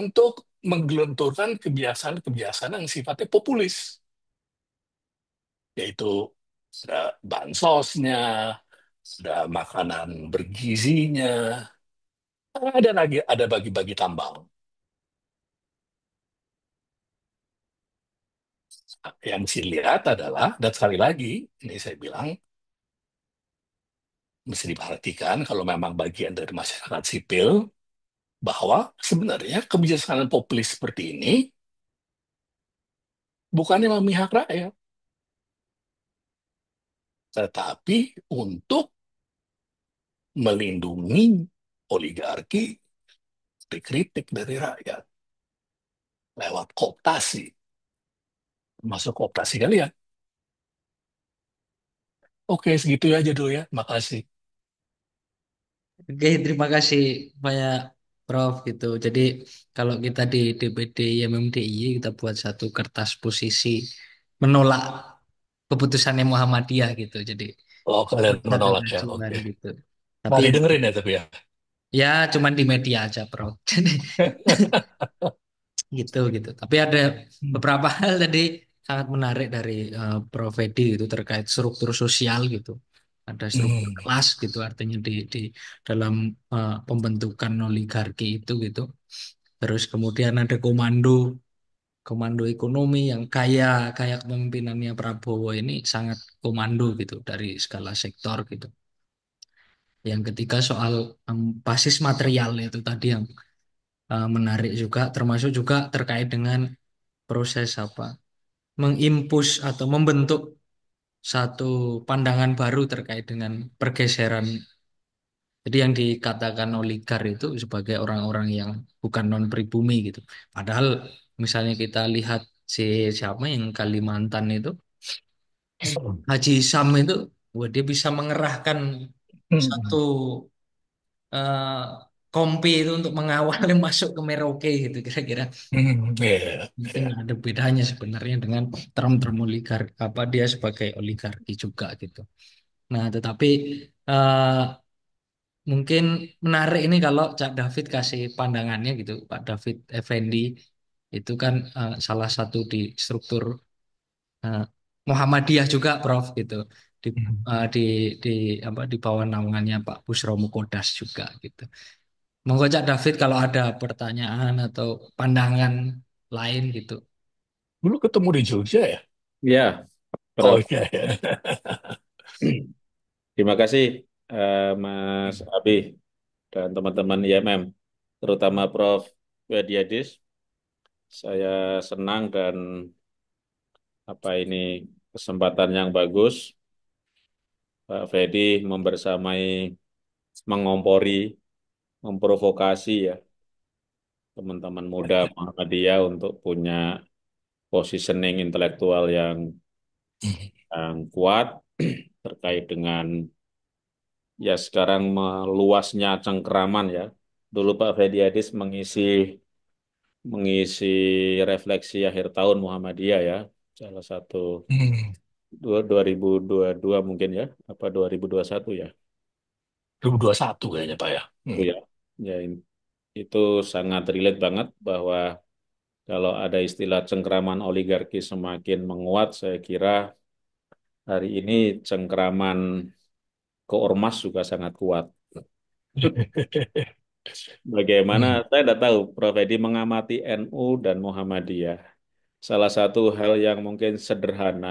untuk menggelontorkan kebiasaan-kebiasaan yang sifatnya populis, yaitu ada bansosnya, ada makanan bergizinya, ada lagi ada bagi-bagi tambang. Yang mesti dilihat adalah, dan sekali lagi, ini saya bilang, mesti diperhatikan kalau memang bagian dari masyarakat sipil, bahwa sebenarnya kebijaksanaan populis seperti ini bukannya memihak rakyat, tetapi untuk melindungi oligarki dari kritik dari rakyat lewat kooptasi, masuk kooptasi kalian. Oke, segitu aja dulu ya. Makasih. Oke, terima kasih banyak Prof gitu. Jadi kalau kita di DPD YMMDI kita buat satu kertas posisi menolak keputusannya Muhammadiyah gitu. Jadi Oh, kalian satu menolak ya. gajuan Oke. gitu. Nggak Tapi didengerin ya tapi ya. ya cuman di media aja, Prof. Jadi gitu gitu. Tapi ada Hmm. beberapa hal tadi sangat menarik dari Prof Edi itu terkait struktur sosial gitu. Ada struktur Hmm. kelas gitu artinya di dalam pembentukan oligarki itu gitu. Terus kemudian ada komando ekonomi yang kaya kaya kepemimpinannya Prabowo ini sangat komando gitu dari segala sektor gitu. Yang ketiga soal basis material itu tadi yang menarik juga termasuk juga terkait dengan proses apa mengimpus atau membentuk satu pandangan baru terkait dengan pergeseran. Jadi yang dikatakan oligar itu sebagai orang-orang yang bukan non pribumi gitu. Padahal misalnya kita lihat si siapa yang Kalimantan itu Haji Sam itu, wah, dia bisa mengerahkan satu Hmm. eh, kompi itu untuk mengawal masuk ke Merauke gitu kira-kira. Hmm. Iya, Mungkin iya. ada bedanya sebenarnya dengan term-term oligarki apa dia sebagai oligarki juga gitu. Nah, tetapi eh, mungkin menarik ini kalau Cak David kasih pandangannya gitu, Pak David Effendi itu kan salah satu di struktur eh, Muhammadiyah juga, Prof gitu. Di Hmm. di di apa di bawah naungannya Pak Bushro Mukodas juga gitu. Monggo Cak David kalau ada pertanyaan atau pandangan lain gitu. Dulu ketemu di Jogja ya? Ya, Oh Prof. iya, ya. Terima kasih Mas Abi dan teman-teman IMM, terutama Prof. Widyadis. Saya senang dan apa ini kesempatan yang bagus Pak Fedi membersamai, mengompori, memprovokasi ya teman-teman muda Muhammadiyah untuk punya positioning intelektual yang kuat terkait dengan ya sekarang meluasnya cengkeraman ya. Dulu Pak Fediadis mengisi mengisi refleksi akhir tahun Muhammadiyah ya, salah satu Hmm. 2022 mungkin ya, apa 2021 ya, 2021 kayaknya Pak ya. itu ya, ya itu sangat relate banget bahwa kalau ada istilah cengkeraman oligarki semakin menguat, saya kira hari ini cengkeraman ke ormas juga sangat kuat. Bagaimana, Hmm. saya tidak tahu, Prof. Edi mengamati NU dan Muhammadiyah. Salah satu hal yang mungkin sederhana,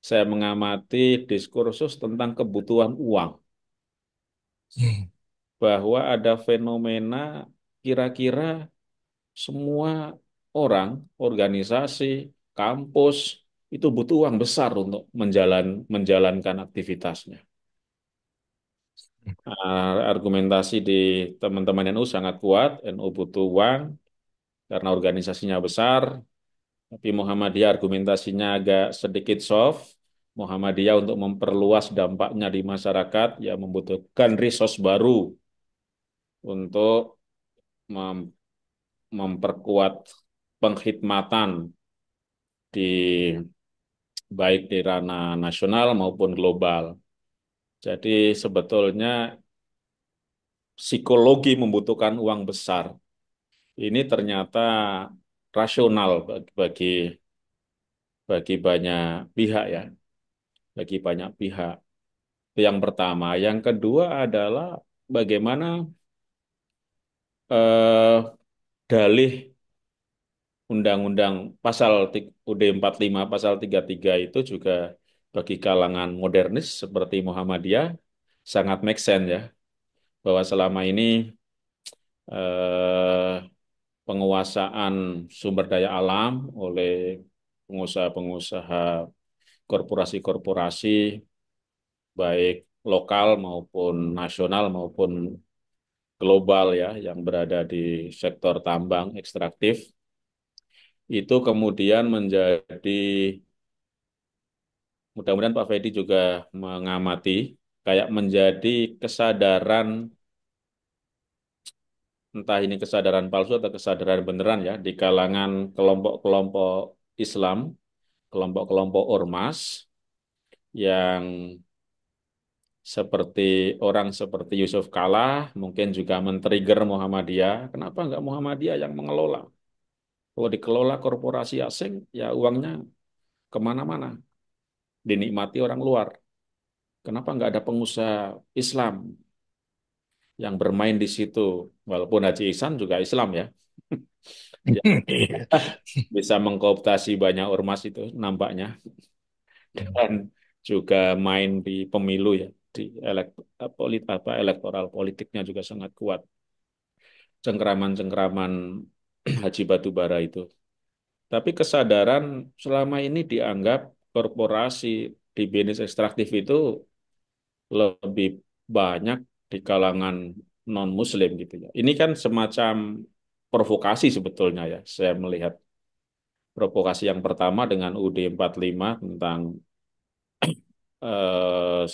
saya mengamati diskursus tentang kebutuhan uang, Hmm. bahwa ada fenomena kira-kira semua orang, organisasi, kampus, itu butuh uang besar untuk menjalankan aktivitasnya. Argumentasi di teman-teman NU sangat kuat, NU butuh uang karena organisasinya besar, tapi Muhammadiyah argumentasinya agak sedikit soft. Muhammadiyah untuk memperluas dampaknya di masyarakat, ya membutuhkan resource baru untuk mem- memperkuat pengkhidmatan di baik di ranah nasional maupun global. Jadi sebetulnya psikologi membutuhkan uang besar. Ini ternyata rasional bagi banyak pihak ya, bagi banyak pihak. Itu yang pertama. Yang kedua adalah bagaimana dalih Undang-Undang pasal UD 45 pasal 33 itu juga bagi kalangan modernis seperti Muhammadiyah sangat make sense ya, bahwa selama ini eh, penguasaan sumber daya alam oleh pengusaha-pengusaha, korporasi-korporasi baik lokal maupun nasional maupun global ya yang berada di sektor tambang ekstraktif itu kemudian menjadi, mudah-mudahan Pak Fedi juga mengamati, kayak menjadi kesadaran, entah ini kesadaran palsu atau kesadaran beneran ya, di kalangan kelompok-kelompok Islam, kelompok-kelompok ormas, yang seperti orang seperti Yusuf Kala, mungkin juga men-trigger Muhammadiyah, kenapa nggak Muhammadiyah yang mengelola? Kalau dikelola korporasi asing, ya uangnya kemana-mana, dinikmati orang luar. Kenapa nggak ada pengusaha Islam yang bermain di situ? Walaupun Haji Ihsan juga Islam ya. Ya, Iya. bisa mengkooptasi banyak ormas itu nampaknya. Dan juga main di pemilu ya. Di elektoral politiknya juga sangat kuat. Cengkeraman-cengkeraman Haji Batubara itu. Tapi kesadaran selama ini dianggap korporasi di bisnis ekstraktif itu lebih banyak di kalangan non-Muslim gitu ya. Ini kan semacam provokasi sebetulnya ya. Saya melihat provokasi yang pertama dengan UUD 45 tentang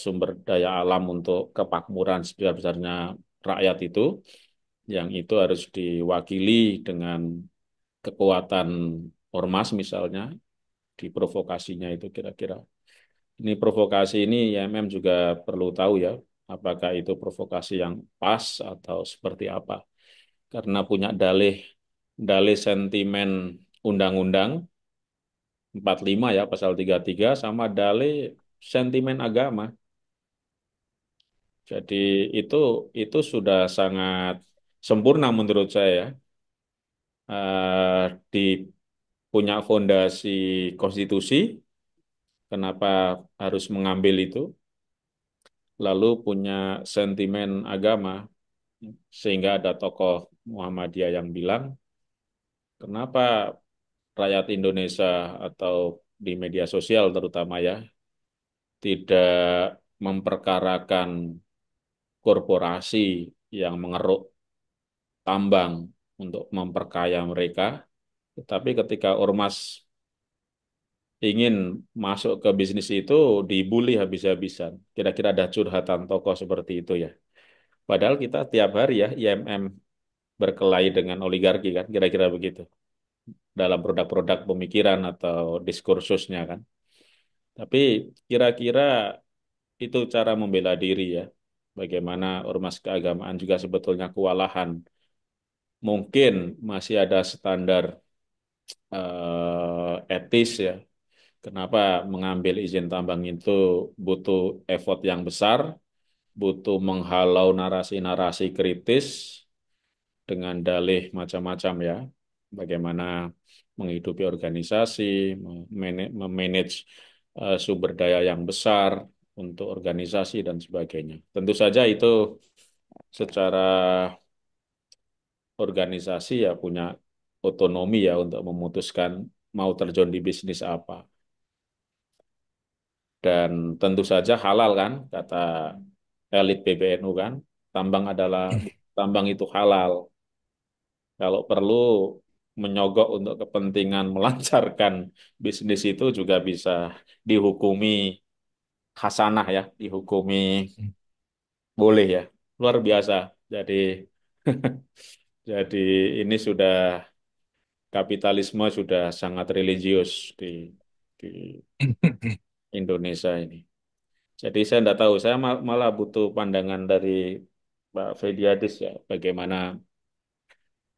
sumber daya alam untuk kemakmuran sebesar-besarnya rakyat itu, yang itu harus diwakili dengan kekuatan ormas misalnya, di provokasinya itu kira-kira. Ini provokasi ini IMM juga perlu tahu ya, Apakah itu provokasi yang pas atau seperti apa? Karena punya dalih dalih sentimen undang-undang 45 ya, pasal 33 sama dalih sentimen agama. Jadi itu itu sudah sangat sempurna menurut saya, di punya fondasi konstitusi, kenapa harus mengambil itu, lalu punya sentimen agama, sehingga ada tokoh Muhammadiyah yang bilang, kenapa rakyat Indonesia atau di media sosial terutama ya, tidak memperkarakan korporasi yang mengeruk tambang untuk memperkaya mereka, tetapi ketika ormas ingin masuk ke bisnis itu dibully habis-habisan. Kira-kira ada curhatan tokoh seperti itu ya. Padahal kita tiap hari ya IMM berkelahi dengan oligarki kan, kira-kira begitu. Dalam produk-produk pemikiran atau diskursusnya kan. Tapi kira-kira itu cara membela diri ya. Bagaimana ormas keagamaan juga sebetulnya kewalahan. Mungkin masih ada standar etis ya. Kenapa mengambil izin tambang itu butuh effort yang besar, butuh menghalau narasi-narasi kritis dengan dalih macam-macam ya. Bagaimana menghidupi organisasi, memanage sumber daya yang besar untuk organisasi dan sebagainya. Tentu saja itu secara organisasi ya punya otonomi ya untuk memutuskan mau terjun di bisnis apa. Dan tentu saja halal kan, kata elit PBNU kan, tambang adalah tambang itu halal. Kalau perlu menyogok untuk kepentingan melancarkan bisnis itu juga bisa dihukumi hasanah ya, dihukumi boleh ya. Luar biasa. Jadi jadi ini sudah kapitalisme sudah sangat religius di Indonesia ini. Jadi saya tidak tahu, saya malah butuh pandangan dari Pak Fediadis ya, bagaimana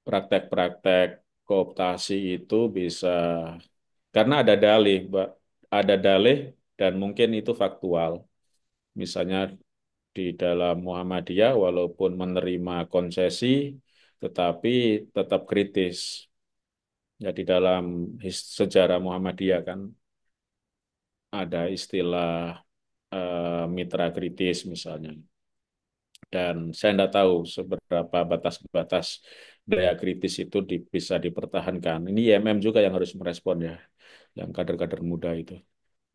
praktek-praktek kooptasi itu bisa, karena ada dalih, Mbak, ada dalih dan mungkin itu faktual. Misalnya di dalam Muhammadiyah, walaupun menerima konsesi, tetapi tetap kritis. Ya di dalam sejarah Muhammadiyah kan ada istilah mitra kritis misalnya. Dan saya tidak tahu seberapa batas-batas daya kritis itu bisa dipertahankan. Ini IMM juga yang harus merespon ya, yang kader-kader muda itu.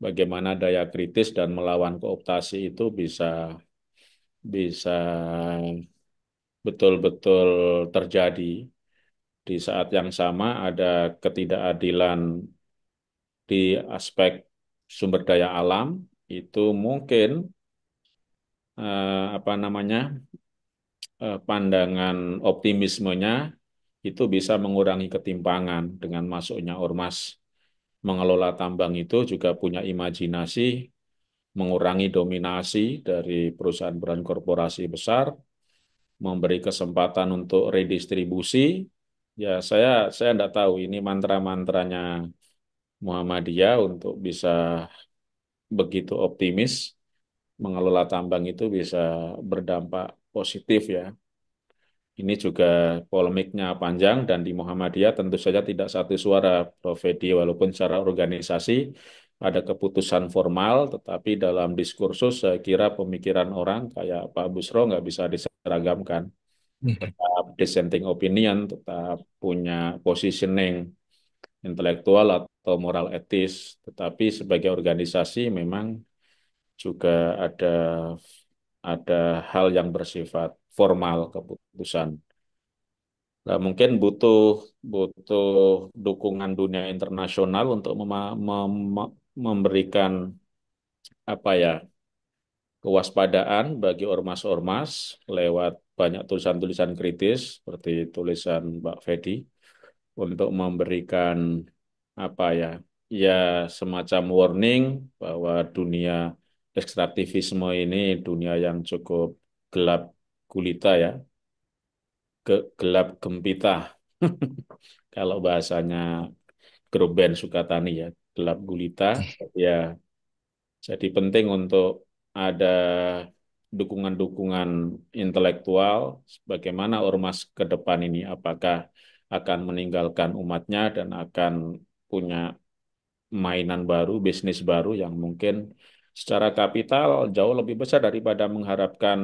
Bagaimana daya kritis dan melawan kooptasi itu bisa bisa betul-betul terjadi di saat yang sama ada ketidakadilan di aspek sumber daya alam itu mungkin apa namanya pandangan optimismenya itu bisa mengurangi ketimpangan dengan masuknya ormas mengelola tambang itu juga punya imajinasi mengurangi dominasi dari perusahaan-perusahaan korporasi besar, memberi kesempatan untuk redistribusi. Ya saya tidak tahu ini mantra-mantranya Muhammadiyah untuk bisa begitu optimis mengelola tambang itu bisa berdampak positif ya. Ini juga polemiknya panjang dan di Muhammadiyah tentu saja tidak satu suara, Prof. Edi, walaupun secara organisasi ada keputusan formal, tetapi dalam diskursus saya kira pemikiran orang kayak Pak Busro nggak bisa diseragamkan. Tetap dissenting opinion, tetap punya positioning intelektual atau moral etis, tetapi sebagai organisasi memang juga ada hal yang bersifat formal keputusan. Nah, mungkin butuh butuh dukungan dunia internasional untuk memberikan apa ya kewaspadaan bagi ormas-ormas lewat banyak tulisan-tulisan kritis seperti tulisan Mbak Fedi untuk memberikan apa ya ya semacam warning bahwa dunia ekstraktivisme ini dunia yang cukup gelap gulita ya, gelap gempita. Kalau bahasanya grup band Sukatani ya, gelap gulita. Ya, jadi penting untuk ada dukungan-dukungan intelektual bagaimana ormas ke depan ini apakah akan meninggalkan umatnya dan akan punya mainan baru, bisnis baru yang mungkin secara kapital jauh lebih besar daripada mengharapkan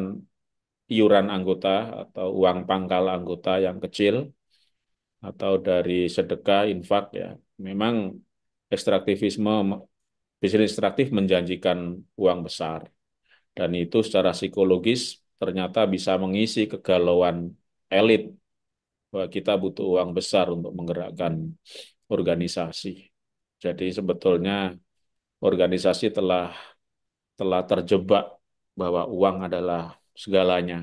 iuran anggota atau uang pangkal anggota yang kecil atau dari sedekah, infak ya. Memang ekstraktivisme, bisnis ekstraktif menjanjikan uang besar dan itu secara psikologis ternyata bisa mengisi kegalauan elit bahwa kita butuh uang besar untuk menggerakkan organisasi. Jadi sebetulnya organisasi telah terjebak bahwa uang adalah segalanya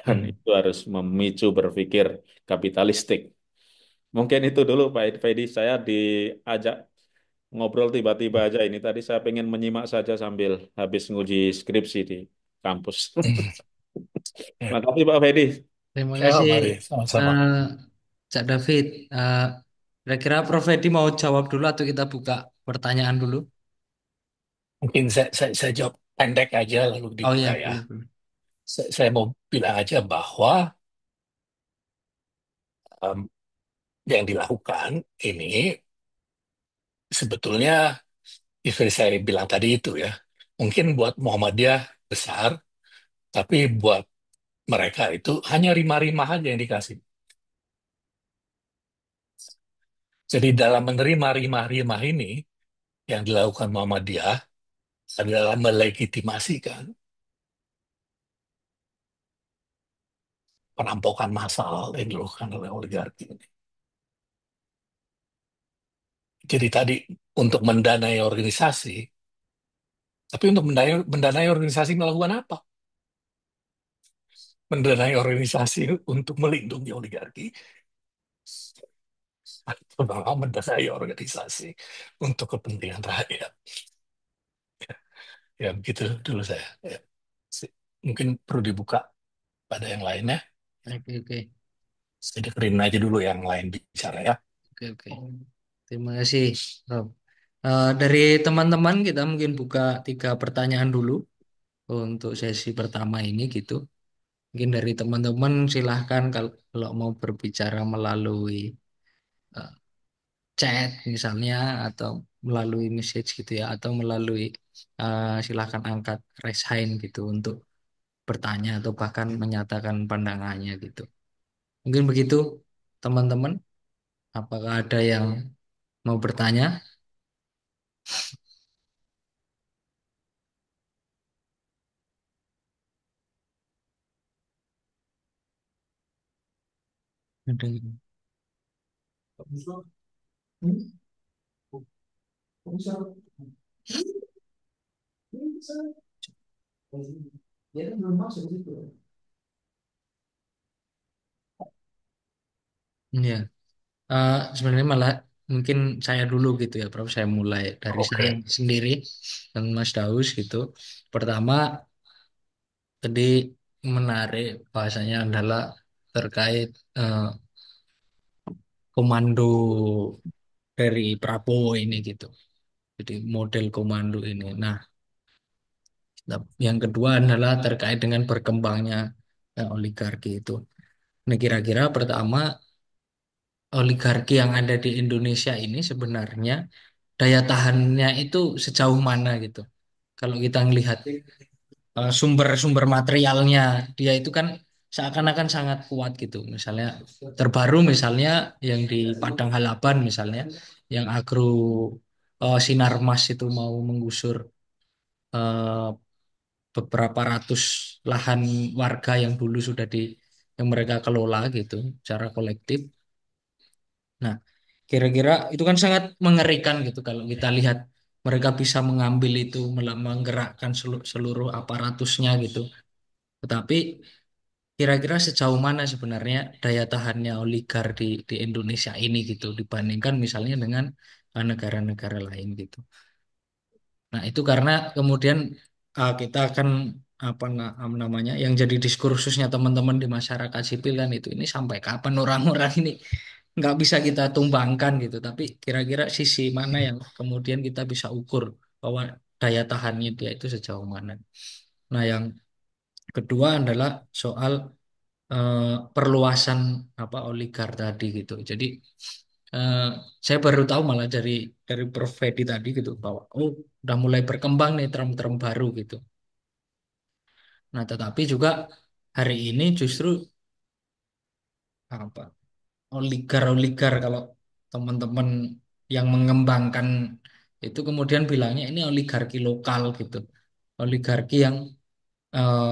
dan Hmm. itu harus memicu berpikir kapitalistik. Mungkin itu dulu Pak Fedi, saya diajak ngobrol tiba-tiba aja ini. Tadi saya pengen menyimak saja sambil habis nguji skripsi di kampus. Ya. Makasih Pak Fedi. Terima Ya, kasih, mari sama-sama. eh, Cak David. Kira-kira Prof. Edi mau jawab dulu atau kita buka pertanyaan dulu? Mungkin saya jawab pendek aja lalu Oh dibuka ya, ya. boleh, boleh. Saya mau bilang aja bahwa em, yang dilakukan ini sebetulnya seperti saya bilang tadi itu ya. Mungkin buat Muhammadiyah besar, tapi buat mereka itu hanya rimah-rimah aja yang dikasih. Jadi dalam menerima rimah-rimah ini yang dilakukan Muhammadiyah adalah melegitimasikan perampokan massal yang dilakukan oleh oligarki ini. Jadi tadi untuk mendanai organisasi, tapi untuk mendanai organisasi melakukan apa? Mendanai organisasi untuk melindungi oligarki, atau malah mendanai organisasi untuk kepentingan rakyat. Ya begitu dulu saya. Ya. Mungkin perlu dibuka pada yang lainnya. Oke, oke, Saya dengerin aja dulu yang lain bicara ya. oke, oke. Terima kasih, Rob. Dari teman-teman kita mungkin buka 3 pertanyaan dulu untuk sesi pertama ini gitu. Mungkin dari teman-teman silahkan kalau mau berbicara melalui eh, chat misalnya atau melalui message gitu ya atau melalui silahkan angkat raise hand gitu untuk bertanya atau bahkan menyatakan pandangannya gitu. Mungkin begitu teman-teman. Apakah ada yang mau bertanya? Ada yang- Ya, sebenarnya malah mungkin saya dulu gitu ya, Prof. Saya mulai dari saya Oke. sendiri dan Mas Daus gitu. Pertama, tadi menarik bahasanya adalah terkait eh, komando dari Prabowo ini gitu. Jadi model komando ini. Nah, yang kedua adalah terkait dengan berkembangnya oligarki itu. Nah, kira-kira pertama oligarki yang ada di Indonesia ini sebenarnya daya tahannya itu sejauh mana gitu. Kalau kita melihat sumber-sumber materialnya, dia itu kan seakan-akan sangat kuat gitu. Misalnya terbaru misalnya yang di Padang Halaban misalnya, yang Agro Sinarmas itu mau menggusur eh, beberapa ratus lahan warga yang dulu sudah yang mereka kelola gitu secara kolektif. Nah, kira-kira itu kan sangat mengerikan gitu kalau kita lihat mereka bisa mengambil itu, menggerakkan seluruh aparatusnya gitu. Tetapi kira-kira sejauh mana sebenarnya daya tahannya oligar di Indonesia ini gitu dibandingkan misalnya dengan negara-negara lain gitu. Nah, itu karena kemudian kita akan namanya yang jadi diskursusnya teman-teman di masyarakat sipil kan itu ini sampai kapan orang-orang ini nggak bisa kita tumbangkan gitu. Tapi kira-kira sisi mana yang kemudian kita bisa ukur bahwa daya tahannya dia itu sejauh mana. Nah, yang kedua adalah soal perluasan oligar tadi gitu. Jadi eh, saya baru tahu malah dari Prof. Fedi tadi gitu bahwa oh udah mulai berkembang nih term-term baru gitu. Nah, tetapi juga hari ini justru apa oligar-oligar kalau teman-teman yang mengembangkan itu kemudian bilangnya ini oligarki lokal gitu. Oligarki yang eh,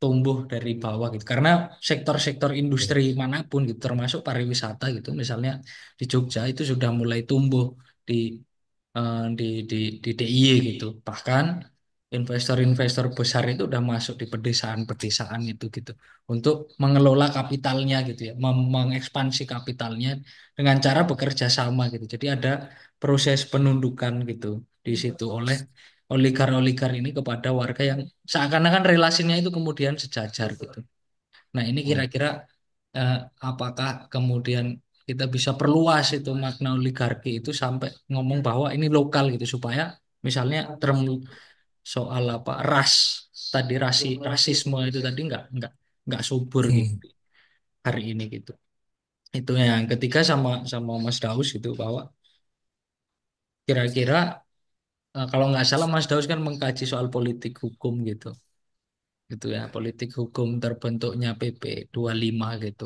tumbuh dari bawah gitu. Karena sektor-sektor industri manapun gitu, termasuk pariwisata gitu, misalnya di Jogja itu sudah mulai tumbuh di di DIY gitu. Bahkan investor-investor besar itu udah masuk di pedesaan-pedesaan itu gitu untuk mengelola kapitalnya gitu ya, mengekspansi kapitalnya dengan cara bekerja sama gitu. Jadi ada proses penundukan gitu di situ oleh oligar-oligar ini kepada warga yang seakan-akan relasinya itu kemudian sejajar gitu. Nah, ini Hmm. kira-kira eh, apakah kemudian kita bisa perluas itu makna oligarki itu sampai ngomong bahwa ini lokal gitu supaya misalnya term soal ras tadi rasisme itu tadi nggak subur gitu Hmm. hari ini gitu. Itu yang ketiga sama sama Mas Daus itu bahwa kira-kira kalau nggak salah Mas Daus kan mengkaji soal politik hukum gitu ya politik hukum terbentuknya PP 25 gitu.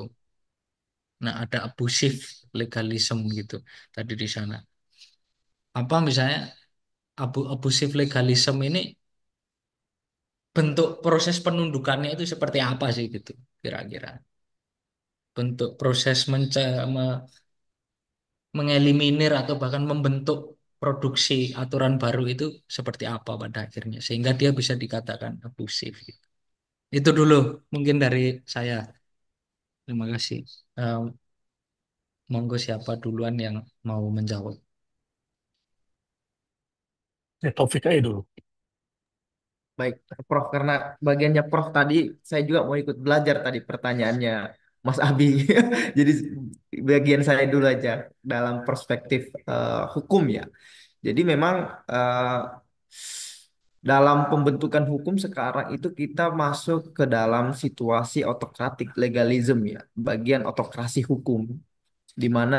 Nah, ada abusive legalism gitu tadi di sana. Apa misalnya abusive legalism ini bentuk proses penundukannya itu seperti apa sih gitu kira-kira? Bentuk proses mengeliminir atau bahkan membentuk produksi aturan baru itu seperti apa pada akhirnya sehingga dia bisa dikatakan abusif gitu. Itu dulu mungkin dari saya. Terima kasih. Eh, Monggo siapa duluan yang mau menjawab? Ya, Taufik aja dulu. Baik, Prof, karena bagiannya Prof tadi, saya juga mau ikut belajar tadi pertanyaannya Mas Abi. Jadi bagian saya dulu aja dalam perspektif hukum ya. Jadi memang eh, dalam pembentukan hukum sekarang itu kita masuk ke dalam situasi autokratik legalism ya, bagian autokrasi hukum di mana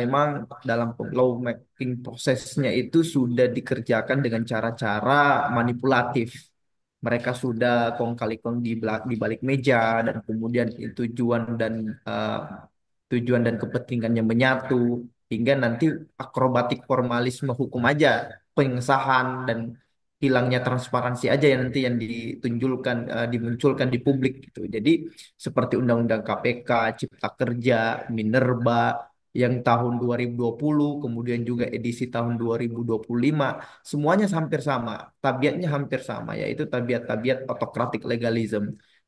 memang dalam lawmaking prosesnya itu sudah dikerjakan dengan cara-cara manipulatif. Mereka sudah kong kali kong di balik meja dan kemudian eh, tujuan dan kepentingannya menyatu hingga nanti akrobatik formalisme hukum aja pengesahan dan hilangnya transparansi aja yang nanti yang ditunjukkan dimunculkan di publik gitu. Jadi seperti Undang-Undang KPK, Cipta Kerja, Minerba yang tahun 2020, kemudian juga edisi tahun 2025, semuanya hampir sama, tabiatnya hampir sama, yaitu tabiat-tabiat autokratik legalism.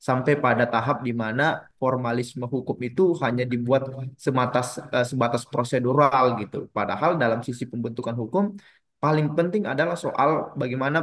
Sampai pada tahap di mana formalisme hukum itu hanya dibuat sebatas prosedural gitu. Padahal dalam sisi pembentukan hukum, paling penting adalah soal bagaimana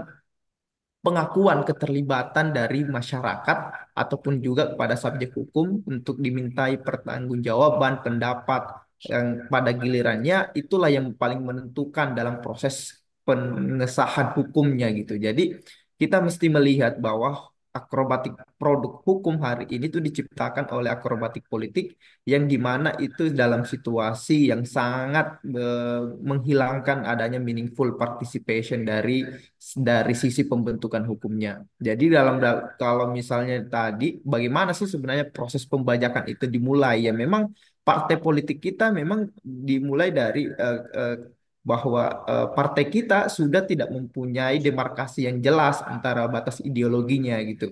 pengakuan keterlibatan dari masyarakat ataupun juga kepada subjek hukum untuk dimintai pertanggungjawaban pendapat yang pada gilirannya itulah yang paling menentukan dalam proses pengesahan hukumnya gitu. Jadi kita mesti melihat bahwa akrobatik produk hukum hari ini tuh diciptakan oleh akrobatik politik yang dimana itu dalam situasi yang sangat menghilangkan adanya meaningful participation dari sisi pembentukan hukumnya. Jadi kalau misalnya tadi bagaimana sih sebenarnya proses pembajakan itu dimulai ya memang partai politik kita memang dimulai dari bahwa partai kita sudah tidak mempunyai demarkasi yang jelas antara batas ideologinya gitu.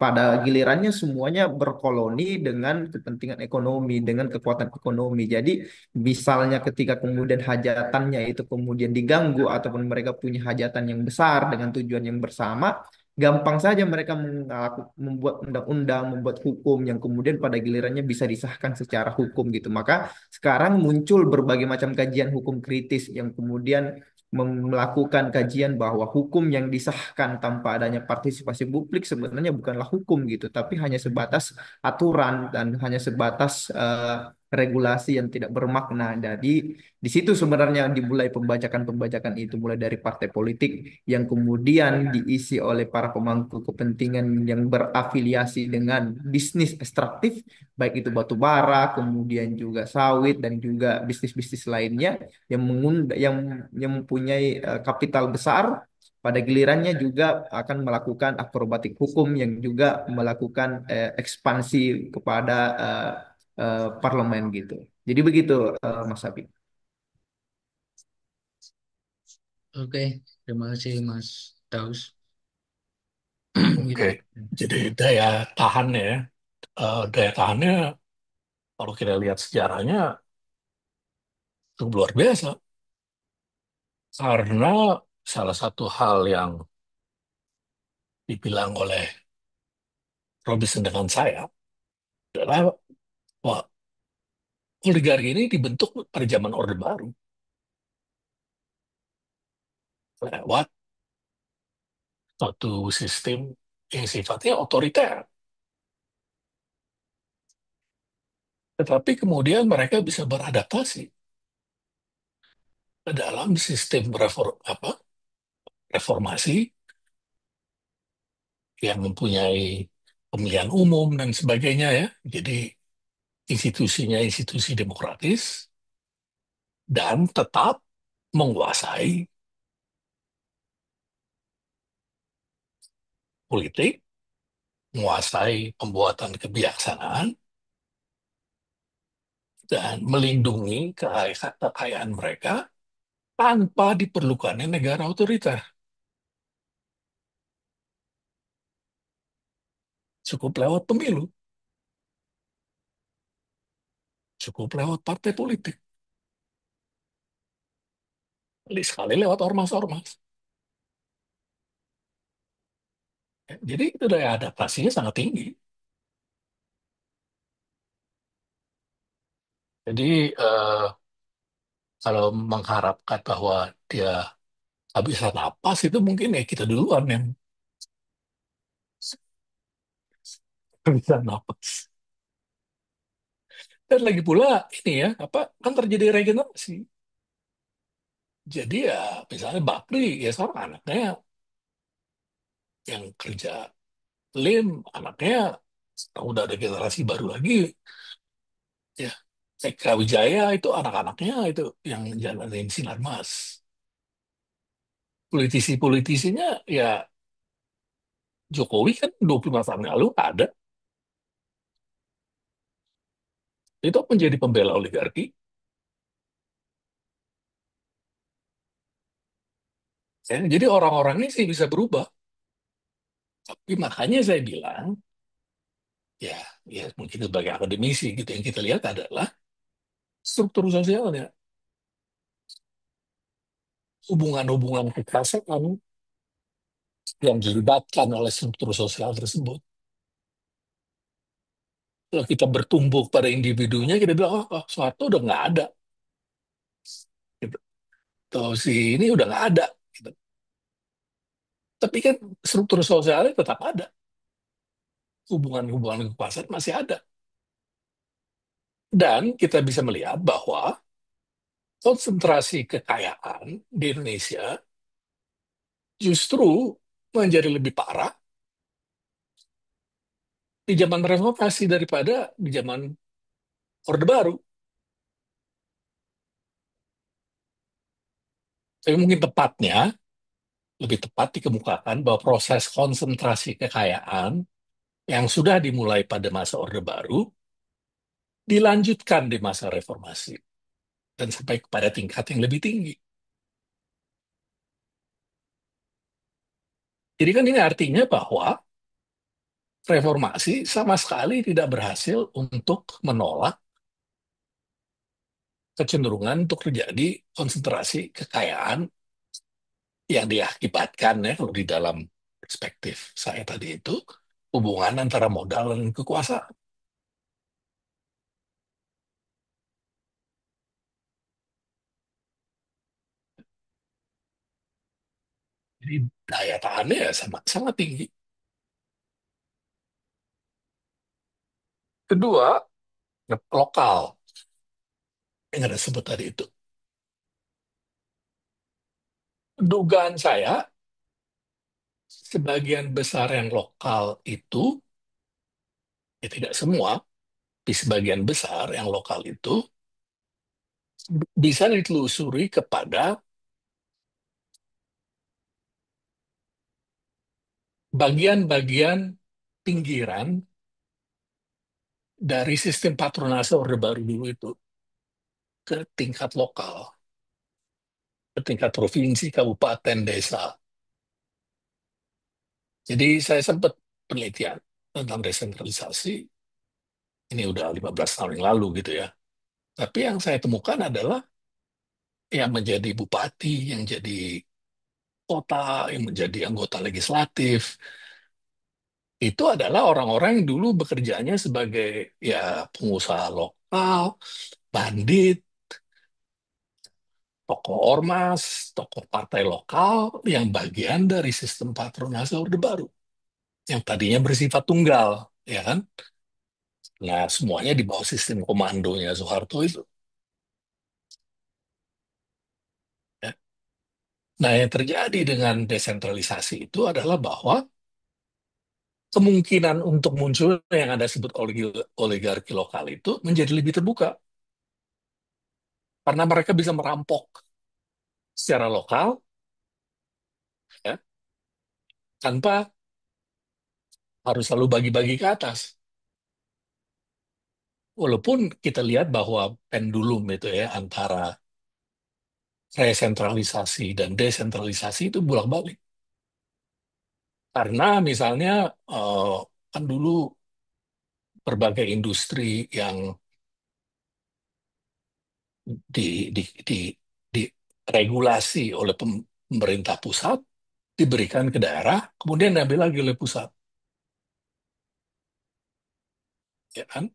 Pada gilirannya semuanya berkoloni dengan kepentingan ekonomi, dengan kekuatan ekonomi. Jadi misalnya ketika kemudian hajatannya itu kemudian diganggu ataupun mereka punya hajatan yang besar dengan tujuan yang bersama, gampang saja mereka membuat undang-undang, membuat hukum yang kemudian pada gilirannya bisa disahkan secara hukum gitu. Maka sekarang muncul berbagai macam kajian hukum kritis yang kemudian melakukan kajian bahwa hukum yang disahkan tanpa adanya partisipasi publik sebenarnya bukanlah hukum gitu, tapi hanya sebatas aturan dan hanya sebatas regulasi yang tidak bermakna. Jadi di situ sebenarnya dimulai pembajakan-pembajakan itu, mulai dari partai politik yang kemudian diisi oleh para pemangku kepentingan yang berafiliasi dengan bisnis ekstraktif, baik itu batu bara, kemudian juga sawit dan juga bisnis-bisnis lainnya yang mempunyai kapital besar. Pada gilirannya juga akan melakukan akrobatik hukum yang juga melakukan ekspansi kepada parlemen gitu. Jadi begitu, Mas Habib. Oke, terima kasih Mas Daus. Oke, Gitu. jadi daya tahannya, daya tahannya kalau kita lihat sejarahnya cukup luar biasa. Karena salah satu hal yang dibilang oleh Robinson dengan saya adalah wah, oligarki ini dibentuk pada zaman Orde Baru lewat suatu sistem yang sifatnya otoriter. Tetapi kemudian mereka bisa beradaptasi ke dalam sistem reformasi yang mempunyai pemilihan umum dan sebagainya ya. Jadi institusinya institusi demokratis dan tetap menguasai politik, menguasai pembuatan kebijaksanaan, dan melindungi kekayaan mereka tanpa diperlukannya negara otoriter. Cukup lewat pemilu, cukup lewat partai politik, sekali lewat ormas-ormas. Jadi itu daya adaptasinya sangat tinggi. Jadi kalau mengharapkan bahwa dia nggak bisa napas itu mungkin ya kita duluan yang nggak bisa napas. Dan lagi pula ini ya apa kan terjadi regenerasi. Jadi ya misalnya Bakri ya sekarang anaknya yang kerja Lim, anaknya sekarang udah ada generasi baru lagi ya. Eka Wijaya itu anak-anaknya itu yang jalanin Sinarmas. Politisi-politisinya ya Jokowi kan 25 tahun lalu ada. Itu menjadi pembela oligarki. Ya, jadi orang-orang ini sih bisa berubah. Tapi makanya saya bilang, ya, ya mungkin sebagai akademisi gitu yang kita lihat adalah struktur sosialnya, hubungan-hubungan kekuasaan yang dilibatkan oleh struktur sosial tersebut. Kalau kita bertumbuh pada individunya, kita bilang, oh, suatu udah nggak ada. Gitu. Atau si ini udah nggak ada. Gitu. Tapi kan struktur sosialnya tetap ada. Hubungan-hubungan kekuasaan masih ada. Dan kita bisa melihat bahwa konsentrasi kekayaan di Indonesia justru menjadi lebih parah di zaman reformasi daripada di zaman Orde Baru. Tapi mungkin tepatnya, lebih tepat dikemukakan bahwa proses konsentrasi kekayaan yang sudah dimulai pada masa Orde Baru dilanjutkan di masa reformasi dan sampai kepada tingkat yang lebih tinggi. Jadi kan ini artinya bahwa reformasi sama sekali tidak berhasil untuk menolak kecenderungan untuk terjadi konsentrasi kekayaan yang diakibatkan ya kalau di dalam perspektif saya tadi itu hubungan antara modal dan kekuasaan. daya tahannya ya sangat, sangat tinggi. Kedua, lokal yang ada sebut tadi itu. Dugaan saya, sebagian besar yang lokal itu, ya tidak semua, di sebagian besar yang lokal itu bisa ditelusuri kepada bagian-bagian pinggiran dari sistem patronase Orde Baru dulu itu ke tingkat lokal, ke tingkat provinsi, kabupaten, desa. Jadi saya sempat penelitian tentang desentralisasi, ini udah 15 tahun yang lalu gitu ya. Tapi yang saya temukan adalah yang menjadi bupati, yang jadi kota, yang menjadi anggota legislatif, itu adalah orang-orang yang dulu bekerjanya sebagai ya pengusaha lokal, bandit, tokoh ormas, tokoh partai lokal yang bagian dari sistem patronase Orde Baru yang tadinya bersifat tunggal, ya kan? Nah, semuanya di bawah sistem komandonya Soeharto itu. Ya. Nah, yang terjadi dengan desentralisasi itu adalah bahwa kemungkinan untuk muncul yang ada sebut oligarki lokal itu menjadi lebih terbuka karena mereka bisa merampok secara lokal, ya, tanpa harus selalu bagi-bagi ke atas. Walaupun kita lihat bahwa pendulum itu ya antara resentralisasi dan desentralisasi itu bolak-balik. Karena misalnya eh, kan dulu berbagai industri yang di, di, di, diregulasi oleh pemerintah pusat diberikan ke daerah, kemudian diambil lagi oleh pusat, ya kan?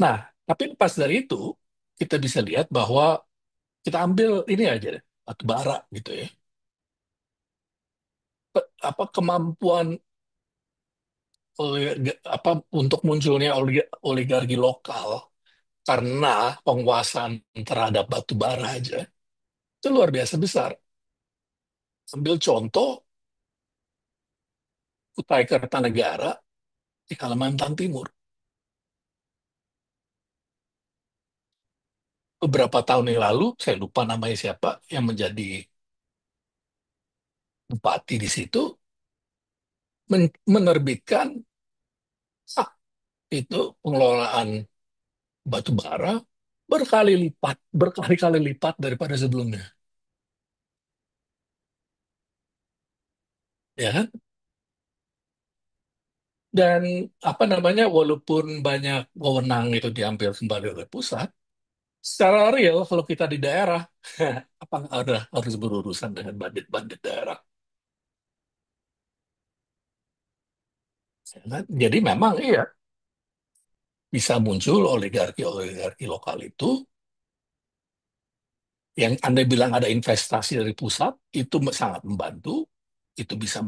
Nah, tapi lepas dari itu, kita bisa lihat bahwa kita ambil ini aja deh, batu bara gitu ya. Apa kemampuan apa untuk munculnya oligarki lokal karena penguasaan terhadap batu bara aja itu luar biasa besar. Ambil contoh Kutai Kartanegara di Kalimantan Timur. Beberapa tahun yang lalu, saya lupa namanya siapa, yang menjadi bupati di situ, menerbitkan hak itu pengelolaan batu bara berkali-kali lipat daripada sebelumnya. Ya kan? Dan apa namanya, walaupun banyak wewenang itu diambil kembali oleh pusat, secara real kalau kita di daerah, apa ada harus berurusan dengan bandit-bandit daerah? Ya kan? Jadi memang iya, bisa muncul oligarki-oligarki lokal itu yang Anda bilang ada investasi dari pusat, itu sangat membantu, itu bisa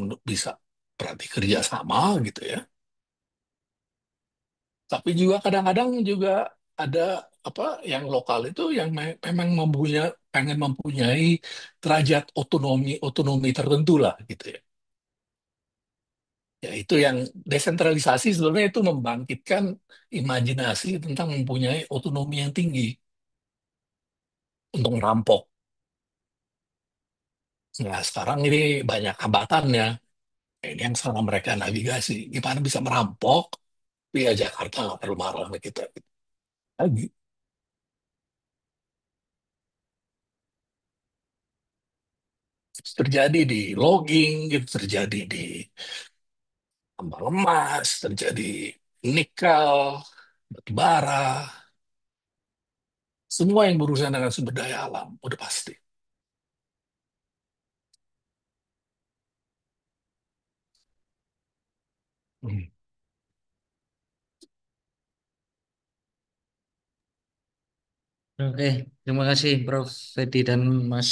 berarti kerjasama gitu ya. Tapi juga kadang-kadang juga ada apa yang lokal itu yang memang pengen mempunyai derajat otonomi otonomi tertentu lah gitu ya. Ya itu yang desentralisasi sebenarnya itu membangkitkan imajinasi tentang mempunyai otonomi yang tinggi untuk merampok. Nah sekarang ini banyak hambatannya. Ini yang salah mereka navigasi. Gimana bisa merampok? Via Jakarta nggak perlu marah sama kita lagi. Itu terjadi di logging, itu terjadi di tambang emas, terjadi nikel, batu bara, semua yang berurusan dengan sumber daya alam, udah pasti. Hmm. Oke, terima kasih Prof. Fedi dan Mas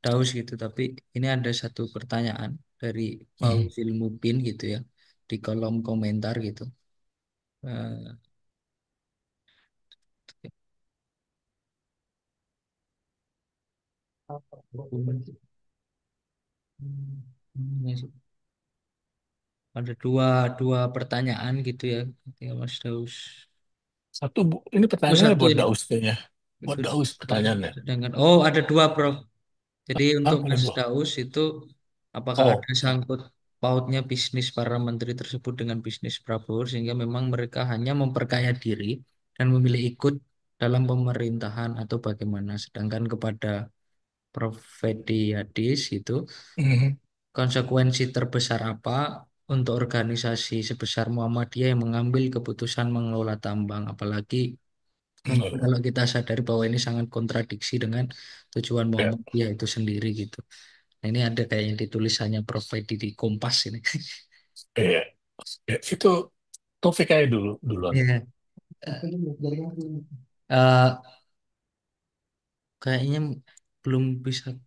Daus gitu. Tapi ini ada satu pertanyaan dari Mhm. Fauzil Mubin gitu ya di kolom komentar gitu. Eh, ada dua dua pertanyaan gitu ya, ya Mas Daus. Satu, ini Oh pertanyaannya satu buat ini. Daus kayaknya. Buat Daus pertanyaannya. Sedangkan oh ada dua Prof. Jadi untuk Apa Mas itu? Daus itu apakah Oh, ada sangkut pautnya bisnis para menteri tersebut dengan bisnis Prabowo sehingga memang mereka hanya memperkaya diri dan memilih ikut dalam pemerintahan atau bagaimana? Sedangkan kepada Prof. Fedi Hadis itu mhm. konsekuensi terbesar apa untuk organisasi sebesar Muhammadiyah yang mengambil keputusan mengelola tambang, apalagi mungkin Hmm, kalau kita sadari bahwa ini sangat kontradiksi dengan tujuan ya, Muhammadiyah itu sendiri gitu. Nah, ini ada kayak yang ditulisannya Prof. Fedi di Kompas ini. iya. Ya, itu topik aja duluan. Iya. Eh, kayaknya belum bisa.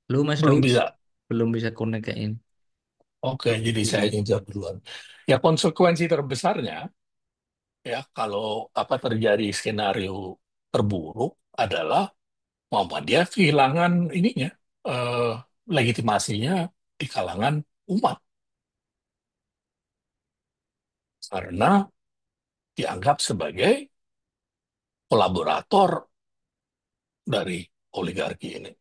Lu Mas Belum Daus bisa. belum bisa connect kayak ini. Oke, jadi saya ingin jawab duluan. Ya, konsekuensi terbesarnya, ya, kalau apa terjadi skenario terburuk adalah Muhammadiyah kehilangan ininya, eh, legitimasinya di kalangan umat karena dianggap sebagai kolaborator dari oligarki ini.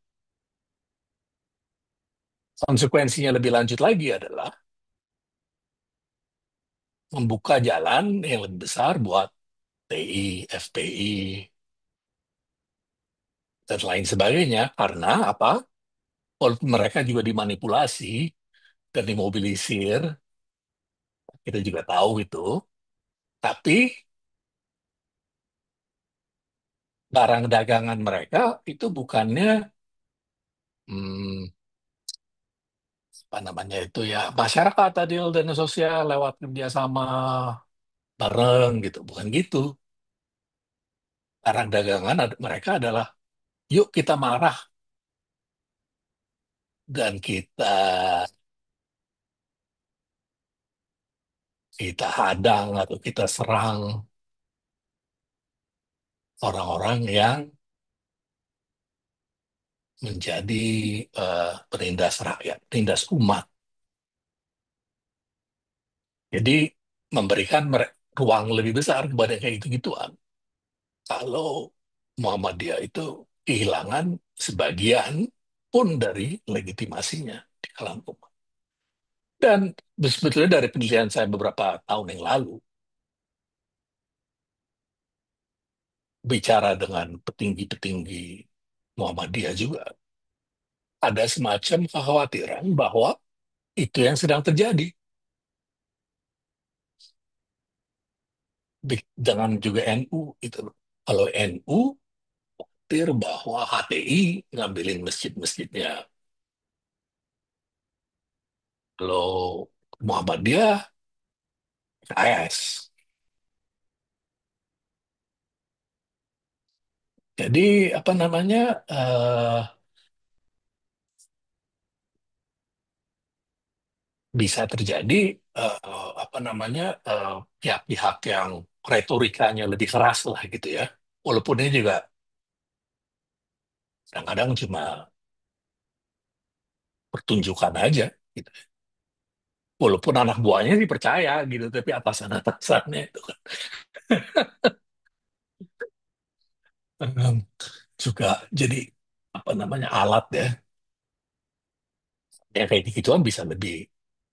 Konsekuensinya lebih lanjut lagi adalah membuka jalan yang lebih besar buat TI, FPI, dan lain sebagainya. Karena apa? Walaupun mereka juga dimanipulasi dan dimobilisir, kita juga tahu itu. Tapi barang dagangan mereka itu bukannya hmm, apa namanya itu ya masyarakat adil dan sosial lewat kerjasama bareng gitu, bukan gitu. Barang dagangan mereka adalah yuk kita marah dan kita hadang atau kita serang orang-orang yang menjadi penindas rakyat, penindas umat. Jadi memberikan ruang lebih besar kepada kayak gitu-gituan. Kalau Muhammadiyah itu kehilangan sebagian pun dari legitimasinya di kalangan umat. Dan sebetulnya dari penelitian saya beberapa tahun yang lalu, bicara dengan petinggi-petinggi Muhammadiyah juga, ada semacam kekhawatiran bahwa itu yang sedang terjadi. Dengan juga NU itu loh. Kalau NU khawatir bahwa HTI ngambilin masjid-masjidnya. Kalau Muhammadiyah, AS. Jadi apa namanya bisa terjadi apa namanya pihak-pihak yang retorikanya lebih keras lah gitu ya. Walaupun ini juga kadang-kadang cuma pertunjukan aja gitu. Walaupun anak buahnya sih percaya gitu, tapi atasan-atasannya itu kan juga jadi apa namanya alat ya. Ya kayak gituan bisa lebih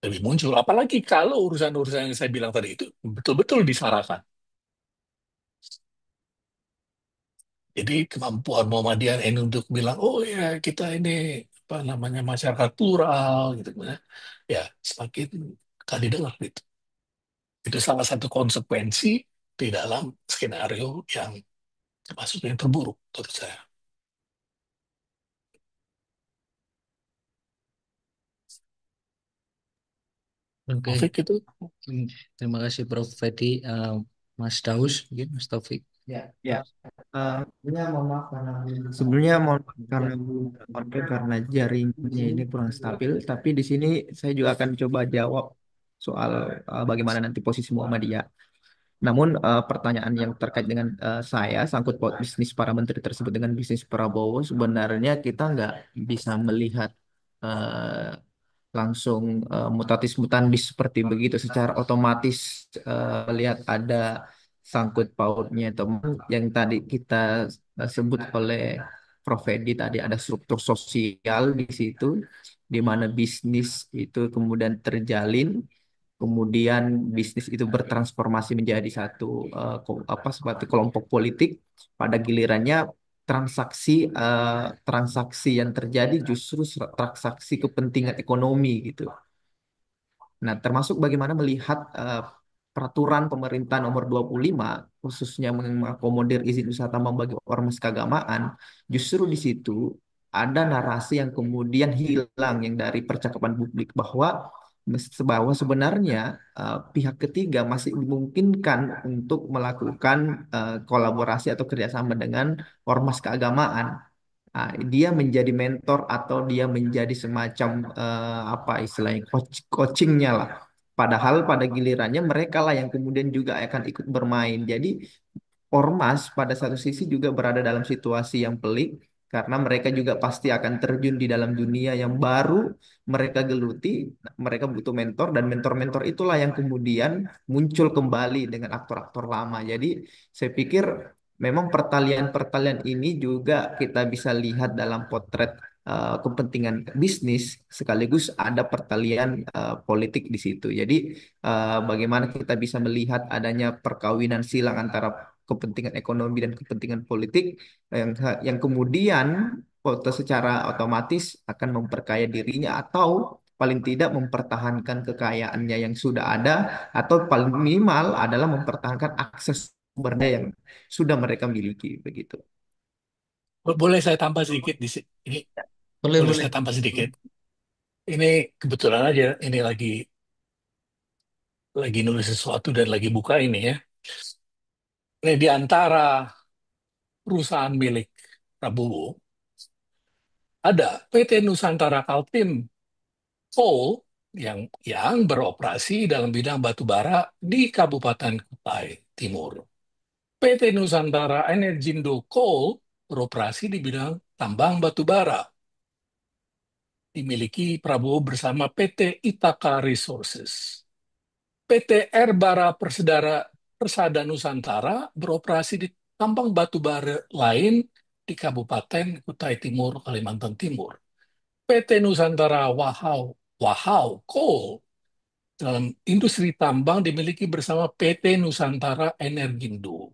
lebih muncul. Apalagi kalau urusan-urusan yang saya bilang tadi itu betul-betul disarakan. Jadi kemampuan Muhammadiyah ini untuk bilang, oh ya kita ini apa namanya masyarakat plural gitu, ya semakin kali dengar gitu. Itu salah satu konsekuensi di dalam skenario yang termasuk yang terburuk menurut saya. Oke. Taufik itu Terima kasih Prof. Fedi, Mas Daus, mungkin Mas Taufik. Ya, ya. Sebelumnya mohon maaf karena belum konten karena jaringnya ini kurang stabil. Tapi di sini saya juga akan coba jawab soal bagaimana nanti posisi Muhammadiyah. Namun pertanyaan yang terkait dengan saya sangkut paut bisnis para menteri tersebut dengan bisnis Prabowo, sebenarnya kita nggak bisa melihat eh, langsung mutatis mutandis seperti begitu secara otomatis lihat ada sangkut pautnya teman yang tadi kita sebut oleh Prof. Edi tadi ada struktur sosial di situ di mana bisnis itu kemudian terjalin. Kemudian bisnis itu bertransformasi menjadi satu seperti kelompok politik. Pada gilirannya transaksi yang terjadi justru transaksi kepentingan ekonomi gitu. Nah, termasuk bagaimana melihat peraturan pemerintah nomor 25 khususnya mengakomodir izin usaha tambang bagi ormas keagamaan, justru di situ ada narasi yang kemudian hilang yang dari percakapan publik bahwa sebenarnya pihak ketiga masih dimungkinkan untuk melakukan kolaborasi atau kerjasama dengan ormas keagamaan. Dia menjadi mentor atau dia menjadi semacam apa istilahnya coachingnya lah. Padahal pada gilirannya mereka lah yang kemudian juga akan ikut bermain. Jadi ormas pada satu sisi juga berada dalam situasi yang pelik karena mereka juga pasti akan terjun di dalam dunia yang baru mereka geluti. Mereka butuh mentor dan mentor-mentor itulah yang kemudian muncul kembali dengan aktor-aktor lama. Jadi saya pikir memang pertalian-pertalian ini juga kita bisa lihat dalam potret kepentingan bisnis sekaligus ada pertalian politik di situ. Jadi bagaimana kita bisa melihat adanya perkawinan silang antara kepentingan ekonomi dan kepentingan politik yang kemudian secara otomatis akan memperkaya dirinya atau paling tidak mempertahankan kekayaannya yang sudah ada atau paling minimal adalah mempertahankan akses sumber daya yang sudah mereka miliki begitu. Boleh saya tambah sedikit di ini? Boleh, Boleh boleh. saya tambah sedikit? Ini kebetulan aja, ini lagi nulis sesuatu dan lagi buka ini ya. Ini di antara perusahaan milik Prabowo ada PT Nusantara Kaltim Coal yang beroperasi dalam bidang batu bara di Kabupaten Kutai Timur. PT Nusantara Energindo Coal beroperasi di bidang tambang batu bara, dimiliki Prabowo bersama PT Ithaca Resources. PT Airbara Persada Nusantara beroperasi di tambang batu bara lain di Kabupaten Kutai Timur, Kalimantan Timur. PT Nusantara Wahau Coal dalam industri tambang dimiliki bersama PT Nusantara Energindo.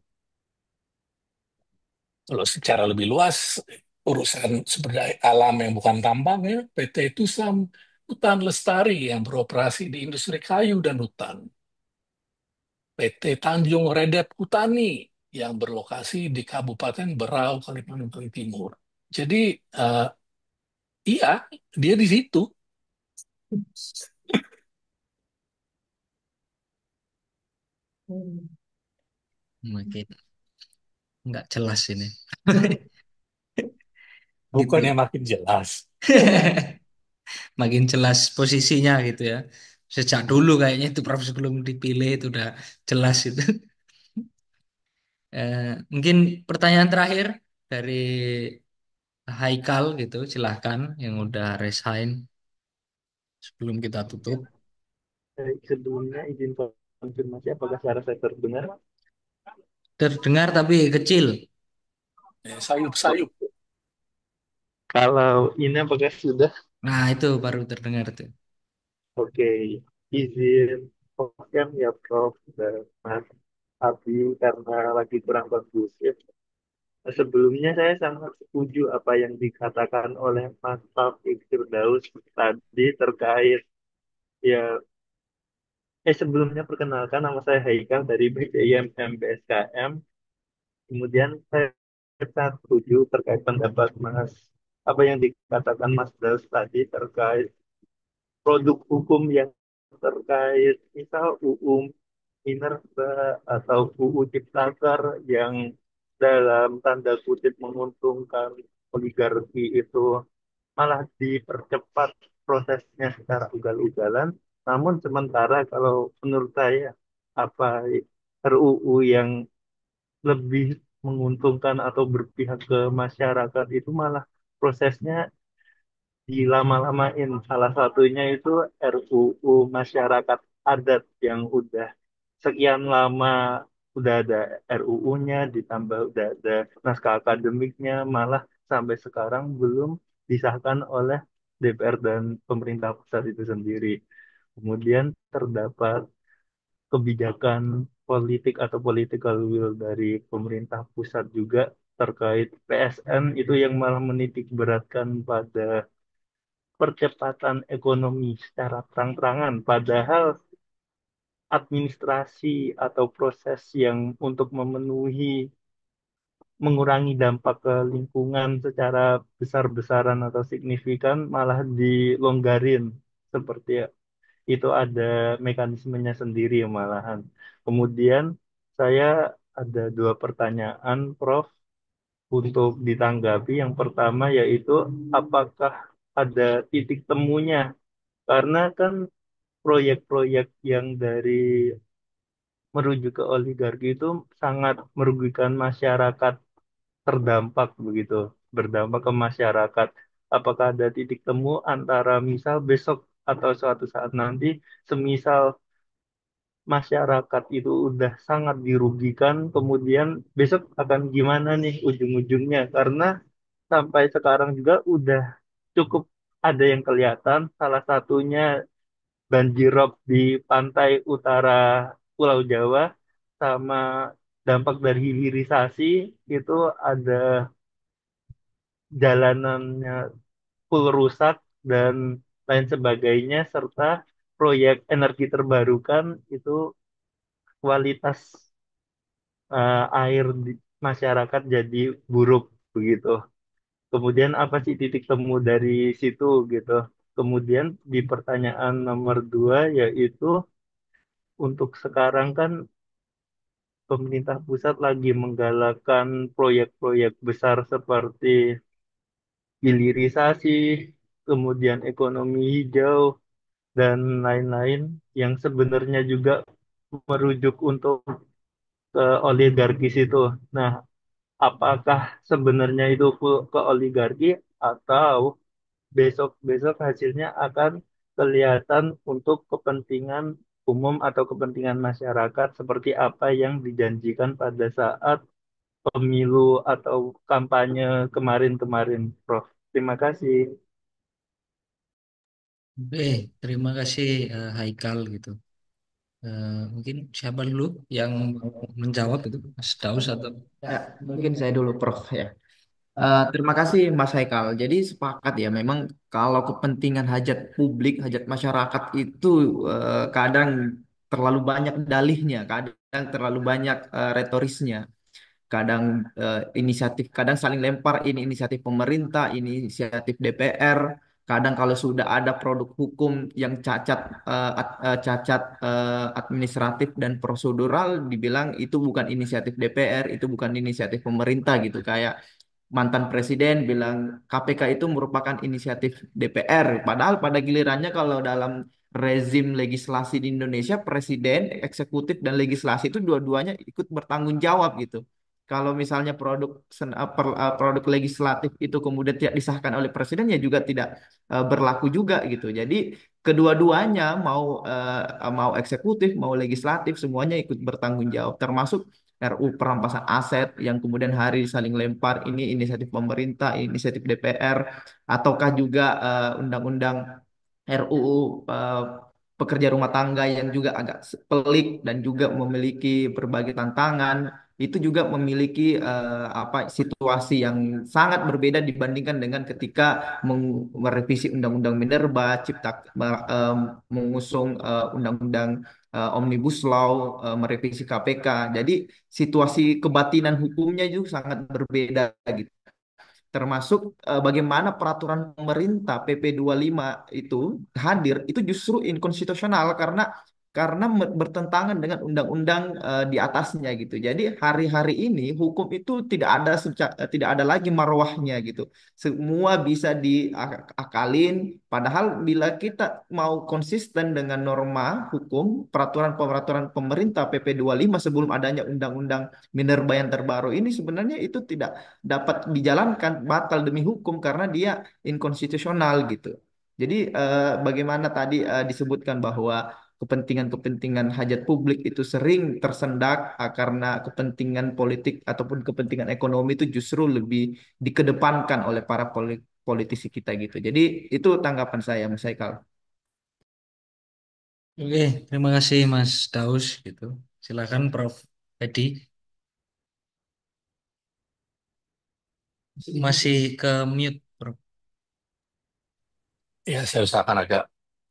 Kalau secara lebih luas, urusan sumber daya alam yang bukan tambang ya, PT Tusam Hutan Lestari yang beroperasi di industri kayu dan hutan. PT Tanjung Redep Hutani yang berlokasi di Kabupaten Berau, Kalimantan Timur. Jadi, eh, iya, dia di situ. Makin nggak jelas ini. Gitu. Bukannya makin jelas. Makin jelas posisinya gitu ya. Sejak dulu kayaknya itu Prof sebelum dipilih itu udah jelas itu. Mungkin pertanyaan terakhir dari Haikal gitu, silahkan yang udah resign sebelum kita tutup. Sebelumnya izin konfirmasi apakah suara saya terdengar? Terdengar tapi kecil. Sayup-sayup. Kalau ini apakah sudah Nah, itu baru terdengar tuh. oke? Izin program ya Prof dan Mas Abi karena lagi kurang kondusif. Sebelumnya saya sangat setuju apa yang dikatakan oleh Mas Taufik Firdaus tadi terkait ya. Sebelumnya perkenalkan nama saya Haikal dari BDIM MBSKM. Kemudian saya sangat setuju terkait pendapat Mas apa yang dikatakan Mas Daus tadi terkait produk hukum yang terkait misal UU Minerba atau UU Ciptaker yang dalam tanda kutip menguntungkan oligarki itu malah dipercepat prosesnya secara ugal-ugalan. Namun sementara kalau menurut saya apa RUU yang lebih menguntungkan atau berpihak ke masyarakat itu malah prosesnya dilama-lamain. Salah satunya itu RUU masyarakat adat yang udah sekian lama udah ada RUU-nya, ditambah udah ada naskah akademiknya, malah sampai sekarang belum disahkan oleh DPR dan pemerintah pusat itu sendiri. Kemudian terdapat kebijakan politik atau political will dari pemerintah pusat juga terkait PSN itu yang malah menitik beratkan pada percepatan ekonomi secara terang-terangan, padahal administrasi atau proses yang untuk memenuhi mengurangi dampak ke lingkungan secara besar-besaran atau signifikan malah dilonggarin seperti itu ada mekanismenya sendiri malahan. Kemudian saya ada dua pertanyaan, Prof, untuk ditanggapi. Yang pertama yaitu apakah ada titik temunya? Karena kan proyek-proyek yang dari merujuk ke oligarki itu sangat merugikan masyarakat terdampak begitu, berdampak ke masyarakat. Apakah ada titik temu antara misal besok atau suatu saat nanti, semisal masyarakat itu udah sangat dirugikan, kemudian besok akan gimana nih ujung-ujungnya? Karena sampai sekarang juga udah cukup ada yang kelihatan, salah satunya banjirop di pantai utara Pulau Jawa sama dampak dari hilirisasi itu ada jalanannya full rusak dan lain sebagainya serta proyek energi terbarukan itu kualitas air di masyarakat jadi buruk begitu. Kemudian apa sih titik temu dari situ gitu. Kemudian di pertanyaan nomor dua yaitu untuk sekarang kan pemerintah pusat lagi menggalakkan proyek-proyek besar seperti hilirisasi, kemudian ekonomi hijau, dan lain-lain yang sebenarnya juga merujuk untuk ke oligarkis itu. Nah, apakah sebenarnya itu full ke oligarki atau besok-besok hasilnya akan kelihatan untuk kepentingan umum atau kepentingan masyarakat seperti apa yang dijanjikan pada saat pemilu atau kampanye kemarin-kemarin, Prof. Terima kasih. Terima kasih Haikal gitu. Mungkin siapa dulu yang menjawab itu, Mas Daus atau Ya, mungkin saya dulu, Prof. Ya. Terima kasih Mas Haikal. Jadi sepakat ya, memang kalau kepentingan hajat publik, hajat masyarakat itu kadang terlalu banyak dalihnya, kadang terlalu banyak retorisnya, kadang inisiatif, kadang saling lempar ini inisiatif pemerintah, ini inisiatif DPR. Kadang kalau sudah ada produk hukum yang cacat administratif dan prosedural, dibilang itu bukan inisiatif DPR, itu bukan inisiatif pemerintah gitu. Kayak mantan presiden bilang KPK itu merupakan inisiatif DPR. Padahal pada gilirannya kalau dalam rezim legislasi di Indonesia, presiden, eksekutif, dan legislasi itu dua-duanya ikut bertanggung jawab gitu. Kalau misalnya produk legislatif itu kemudian tidak disahkan oleh presiden, ya juga tidak berlaku juga gitu. Jadi kedua-duanya mau eksekutif, mau legislatif, semuanya ikut bertanggung jawab, termasuk RU perampasan aset yang kemudian hari saling lempar ini inisiatif pemerintah, inisiatif DPR, ataukah juga undang-undang RUU pekerja rumah tangga yang juga agak pelik dan juga memiliki berbagai tantangan, itu juga memiliki situasi yang sangat berbeda dibandingkan dengan ketika merevisi Undang-Undang Minerba, mengusung Undang-Undang Omnibus Law, merevisi KPK. Jadi situasi kebatinan hukumnya juga sangat berbeda gitu. Termasuk bagaimana peraturan pemerintah PP 25 itu hadir, itu justru inkonstitusional karena karena bertentangan dengan undang-undang di atasnya gitu. Jadi hari-hari ini hukum itu tidak ada lagi marwahnya gitu. Semua bisa diakalin. Padahal bila kita mau konsisten dengan norma hukum, peraturan-peraturan pemerintah PP 25 sebelum adanya undang-undang minerba yang terbaru ini sebenarnya itu tidak dapat dijalankan, batal demi hukum karena dia inkonstitusional gitu. Jadi bagaimana tadi disebutkan bahwa kepentingan-kepentingan hajat publik itu sering tersendak karena kepentingan politik ataupun kepentingan ekonomi itu justru lebih dikedepankan oleh para politisi kita gitu. Jadi itu tanggapan saya, Mas Haikal. Oke, terima kasih Mas Daus gitu. Silakan Prof. Edi. Masih ke mute, Prof. Ya, saya usahakan agak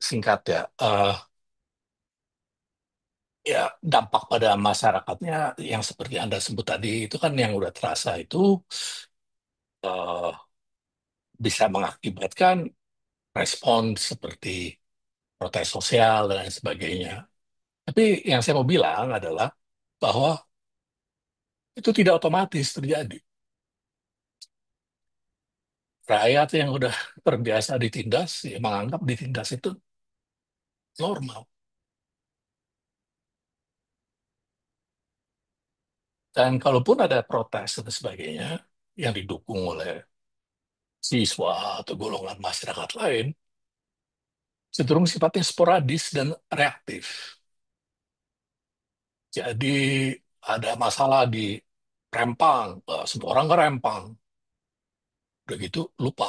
singkat ya. Ya, dampak pada masyarakatnya yang seperti Anda sebut tadi itu kan yang udah terasa itu eh, bisa mengakibatkan respon seperti protes sosial dan lain sebagainya. Tapi yang saya mau bilang adalah bahwa itu tidak otomatis terjadi. Rakyat yang udah terbiasa ditindas, ya menganggap ditindas itu normal. Dan kalaupun ada protes dan sebagainya yang didukung oleh siswa atau golongan masyarakat lain, cenderung sifatnya sporadis dan reaktif. Jadi ada masalah di Rempang, semua orang ke Rempang. Udah gitu lupa.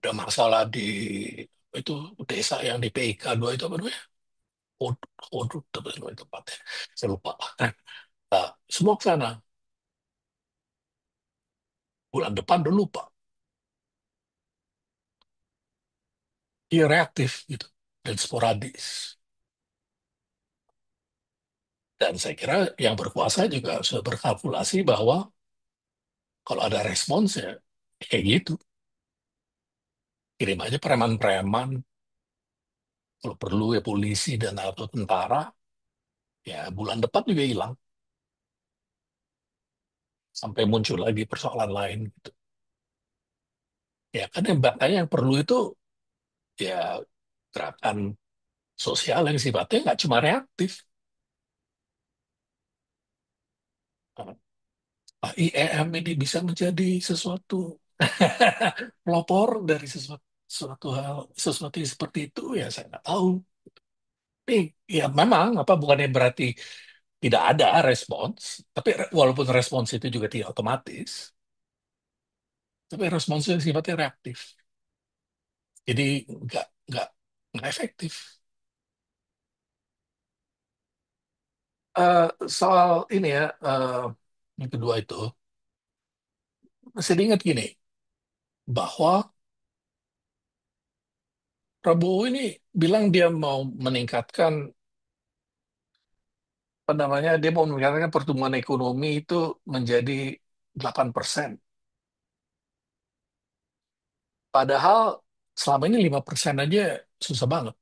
Ada masalah di itu desa yang di PIK 2 itu apa namanya? Hodut, apa namanya tempatnya? Saya lupa. Nah, semua ke sana. Bulan depan udah lupa. Dia reaktif gitu dan sporadis. Dan saya kira yang berkuasa juga sudah berkalkulasi bahwa kalau ada respons ya kayak gitu. Kirim aja preman-preman, kalau perlu ya polisi dan atau tentara, ya bulan depan juga hilang. Sampai muncul lagi persoalan lain gitu. Ya kan yang makanya yang perlu itu ya gerakan sosial yang sifatnya nggak cuma reaktif. Nah, IEM ini bisa menjadi sesuatu pelopor dari sesuatu hal, sesuatu yang seperti itu ya saya nggak tahu. Tapi ya memang apa bukannya berarti tidak ada respons, tapi walaupun respons itu juga tidak otomatis, tapi respons itu sifatnya reaktif. Jadi nggak nggak efektif. Eh, Soal ini ya, yang kedua itu, masih diingat gini, bahwa Prabowo ini bilang dia mau meningkatkan, apa namanya, dia mau meningkatkan pertumbuhan ekonomi itu menjadi 8%. Padahal selama ini 5% aja susah banget.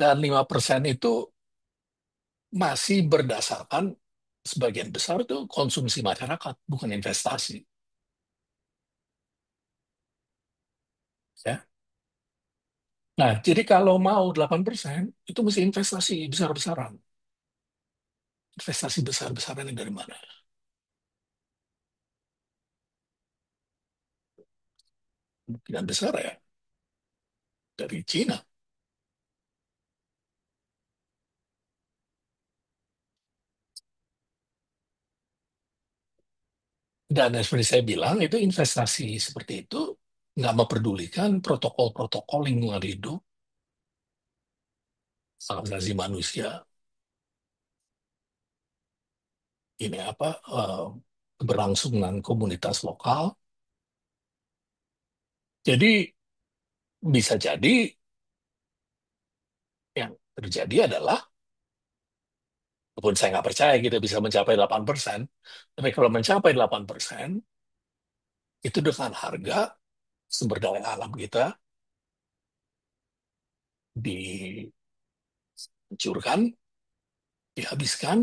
Dan 5% itu masih berdasarkan sebagian besar itu konsumsi masyarakat, bukan investasi. Ya. Nah, jadi kalau mau 8%, itu mesti investasi besar-besaran. Investasi besar-besaran ini dari mana? Kemungkinan besar ya dari Cina. Dan seperti saya bilang, itu investasi seperti itu nggak memperdulikan protokol-protokol lingkungan hidup, hak asasi manusia, ini apa, keberlangsungan komunitas lokal. Jadi bisa jadi yang terjadi adalah, walaupun saya nggak percaya kita bisa mencapai 8%, tapi kalau mencapai 8%, itu dengan harga sumber daya alam kita dihancurkan, dihabiskan,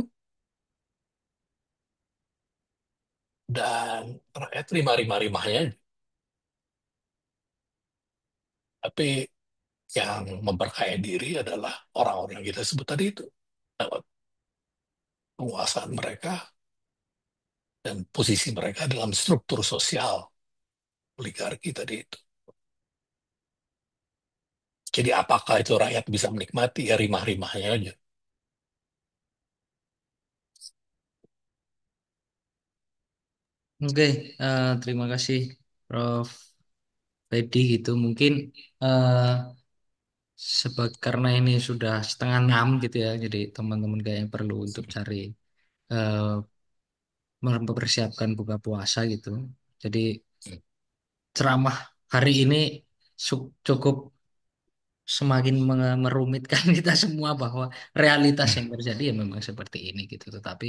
dan rakyat terima rimah-rimahnya. Tapi yang memperkaya diri adalah orang-orang yang kita sebut tadi itu. Lewat penguasaan mereka dan posisi mereka dalam struktur sosial oligarki tadi itu. Jadi apakah itu rakyat bisa menikmati ya rimah-rimahnya aja. Oke, terima kasih Prof. Fedi gitu. Mungkin karena ini sudah setengah enam gitu ya, jadi teman-teman kayaknya perlu untuk cari eh, mempersiapkan buka puasa gitu. Jadi ceramah hari ini cukup semakin merumitkan kita semua bahwa realitas yang terjadi ya memang seperti ini gitu. Tetapi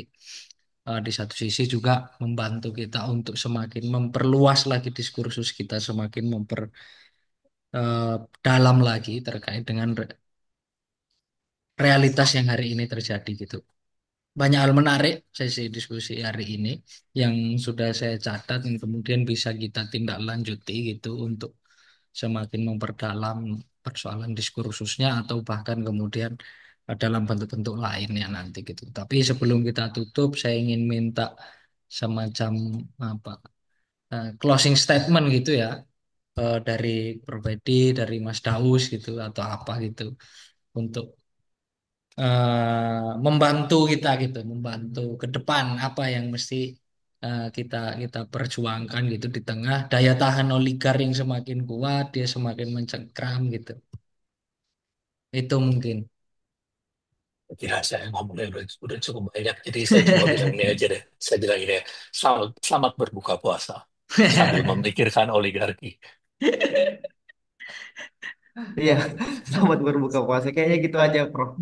di satu sisi juga membantu kita untuk semakin memperluas lagi diskursus kita, semakin dalam lagi terkait dengan realitas yang hari ini terjadi gitu. Banyak hal menarik sesi diskusi hari ini yang sudah saya catat dan kemudian bisa kita tindak lanjuti gitu untuk semakin memperdalam persoalan diskursusnya atau bahkan kemudian dalam bentuk-bentuk lainnya nanti gitu. Tapi sebelum kita tutup, saya ingin minta semacam apa closing statement gitu ya dari Prof. Edi, dari Mas Daus gitu atau apa gitu untuk membantu kita gitu, membantu ke depan apa yang mesti kita kita perjuangkan gitu di tengah daya tahan oligar yang semakin kuat, dia semakin mencengkram gitu. Itu mungkin. Kira saya ngomongnya udah cukup banyak, jadi saya cuma bilang ini aja deh. Saya bilang ini ya, selamat, selamat berbuka puasa sambil memikirkan oligarki. Iya, selamat berbuka puasa. Kayaknya gitu aja, Prof.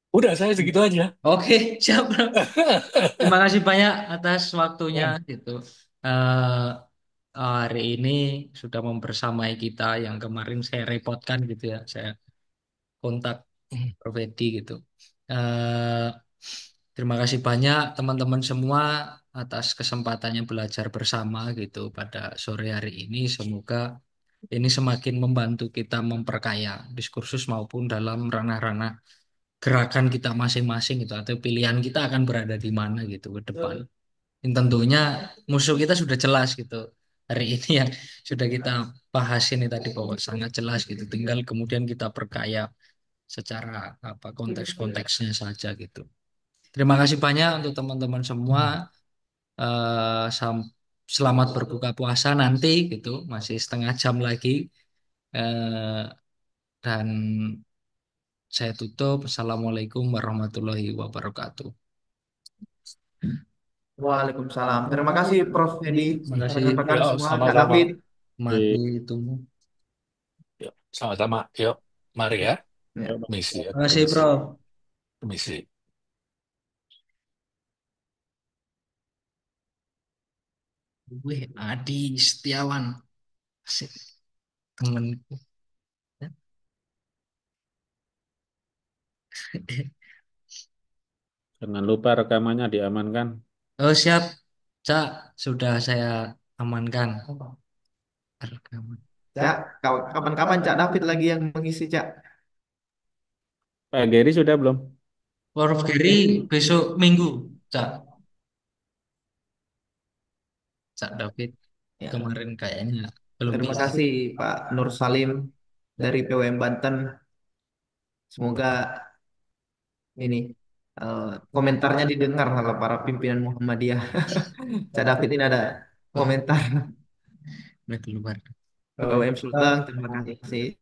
Udah, saya segitu aja. Oke, siap, Bro. Terima kasih banyak atas waktunya gitu. Eh hari ini sudah membersamai kita yang kemarin saya repotkan gitu ya. Saya kontak Prof. Edi gitu. Eh terima kasih banyak teman-teman semua atas kesempatannya belajar bersama gitu pada sore hari ini. Semoga ini semakin membantu kita memperkaya diskursus maupun dalam ranah-ranah gerakan kita masing-masing gitu atau pilihan kita akan berada di mana gitu ke depan. Dan tentunya musuh kita sudah jelas gitu. Hari ini yang sudah kita bahas ini tadi bahwa sangat jelas gitu. Tinggal kemudian kita perkaya secara apa konteks-konteksnya saja gitu. Terima kasih banyak untuk teman-teman semua. Selamat berbuka puasa nanti gitu. Masih setengah jam lagi. Eh, dan saya tutup. Assalamualaikum warahmatullahi wabarakatuh. Waalaikumsalam. Terima kasih, Prof. Edi, Terima kasih. rekan-rekan Yuk, semua, Kak sama-sama. David. Mati itu. Yuk, sama-sama. Yuk, mari ya. Ya. Misi ya, Terima kasih, permisi. Prof. Permisi. Wih, Adi Setiawan. Asik. Temenku. Jangan lupa rekamannya diamankan. Oh, siap. Cak, sudah saya amankan. Rekaman. Cak, kapan-kapan Cak David lagi yang mengisi, Cak. Pak Gary sudah belum? Prof. Giri besok Minggu. Cak, Cak David Ya. kemarin kayaknya belum Terima bisa. kasih Pak Nur Salim dari PWM Banten. Semoga ini eh, komentarnya didengar oleh para pimpinan Muhammadiyah. Cak David ini ada Wah, komentar. udah keluar. PWM Sultan, terima kasih.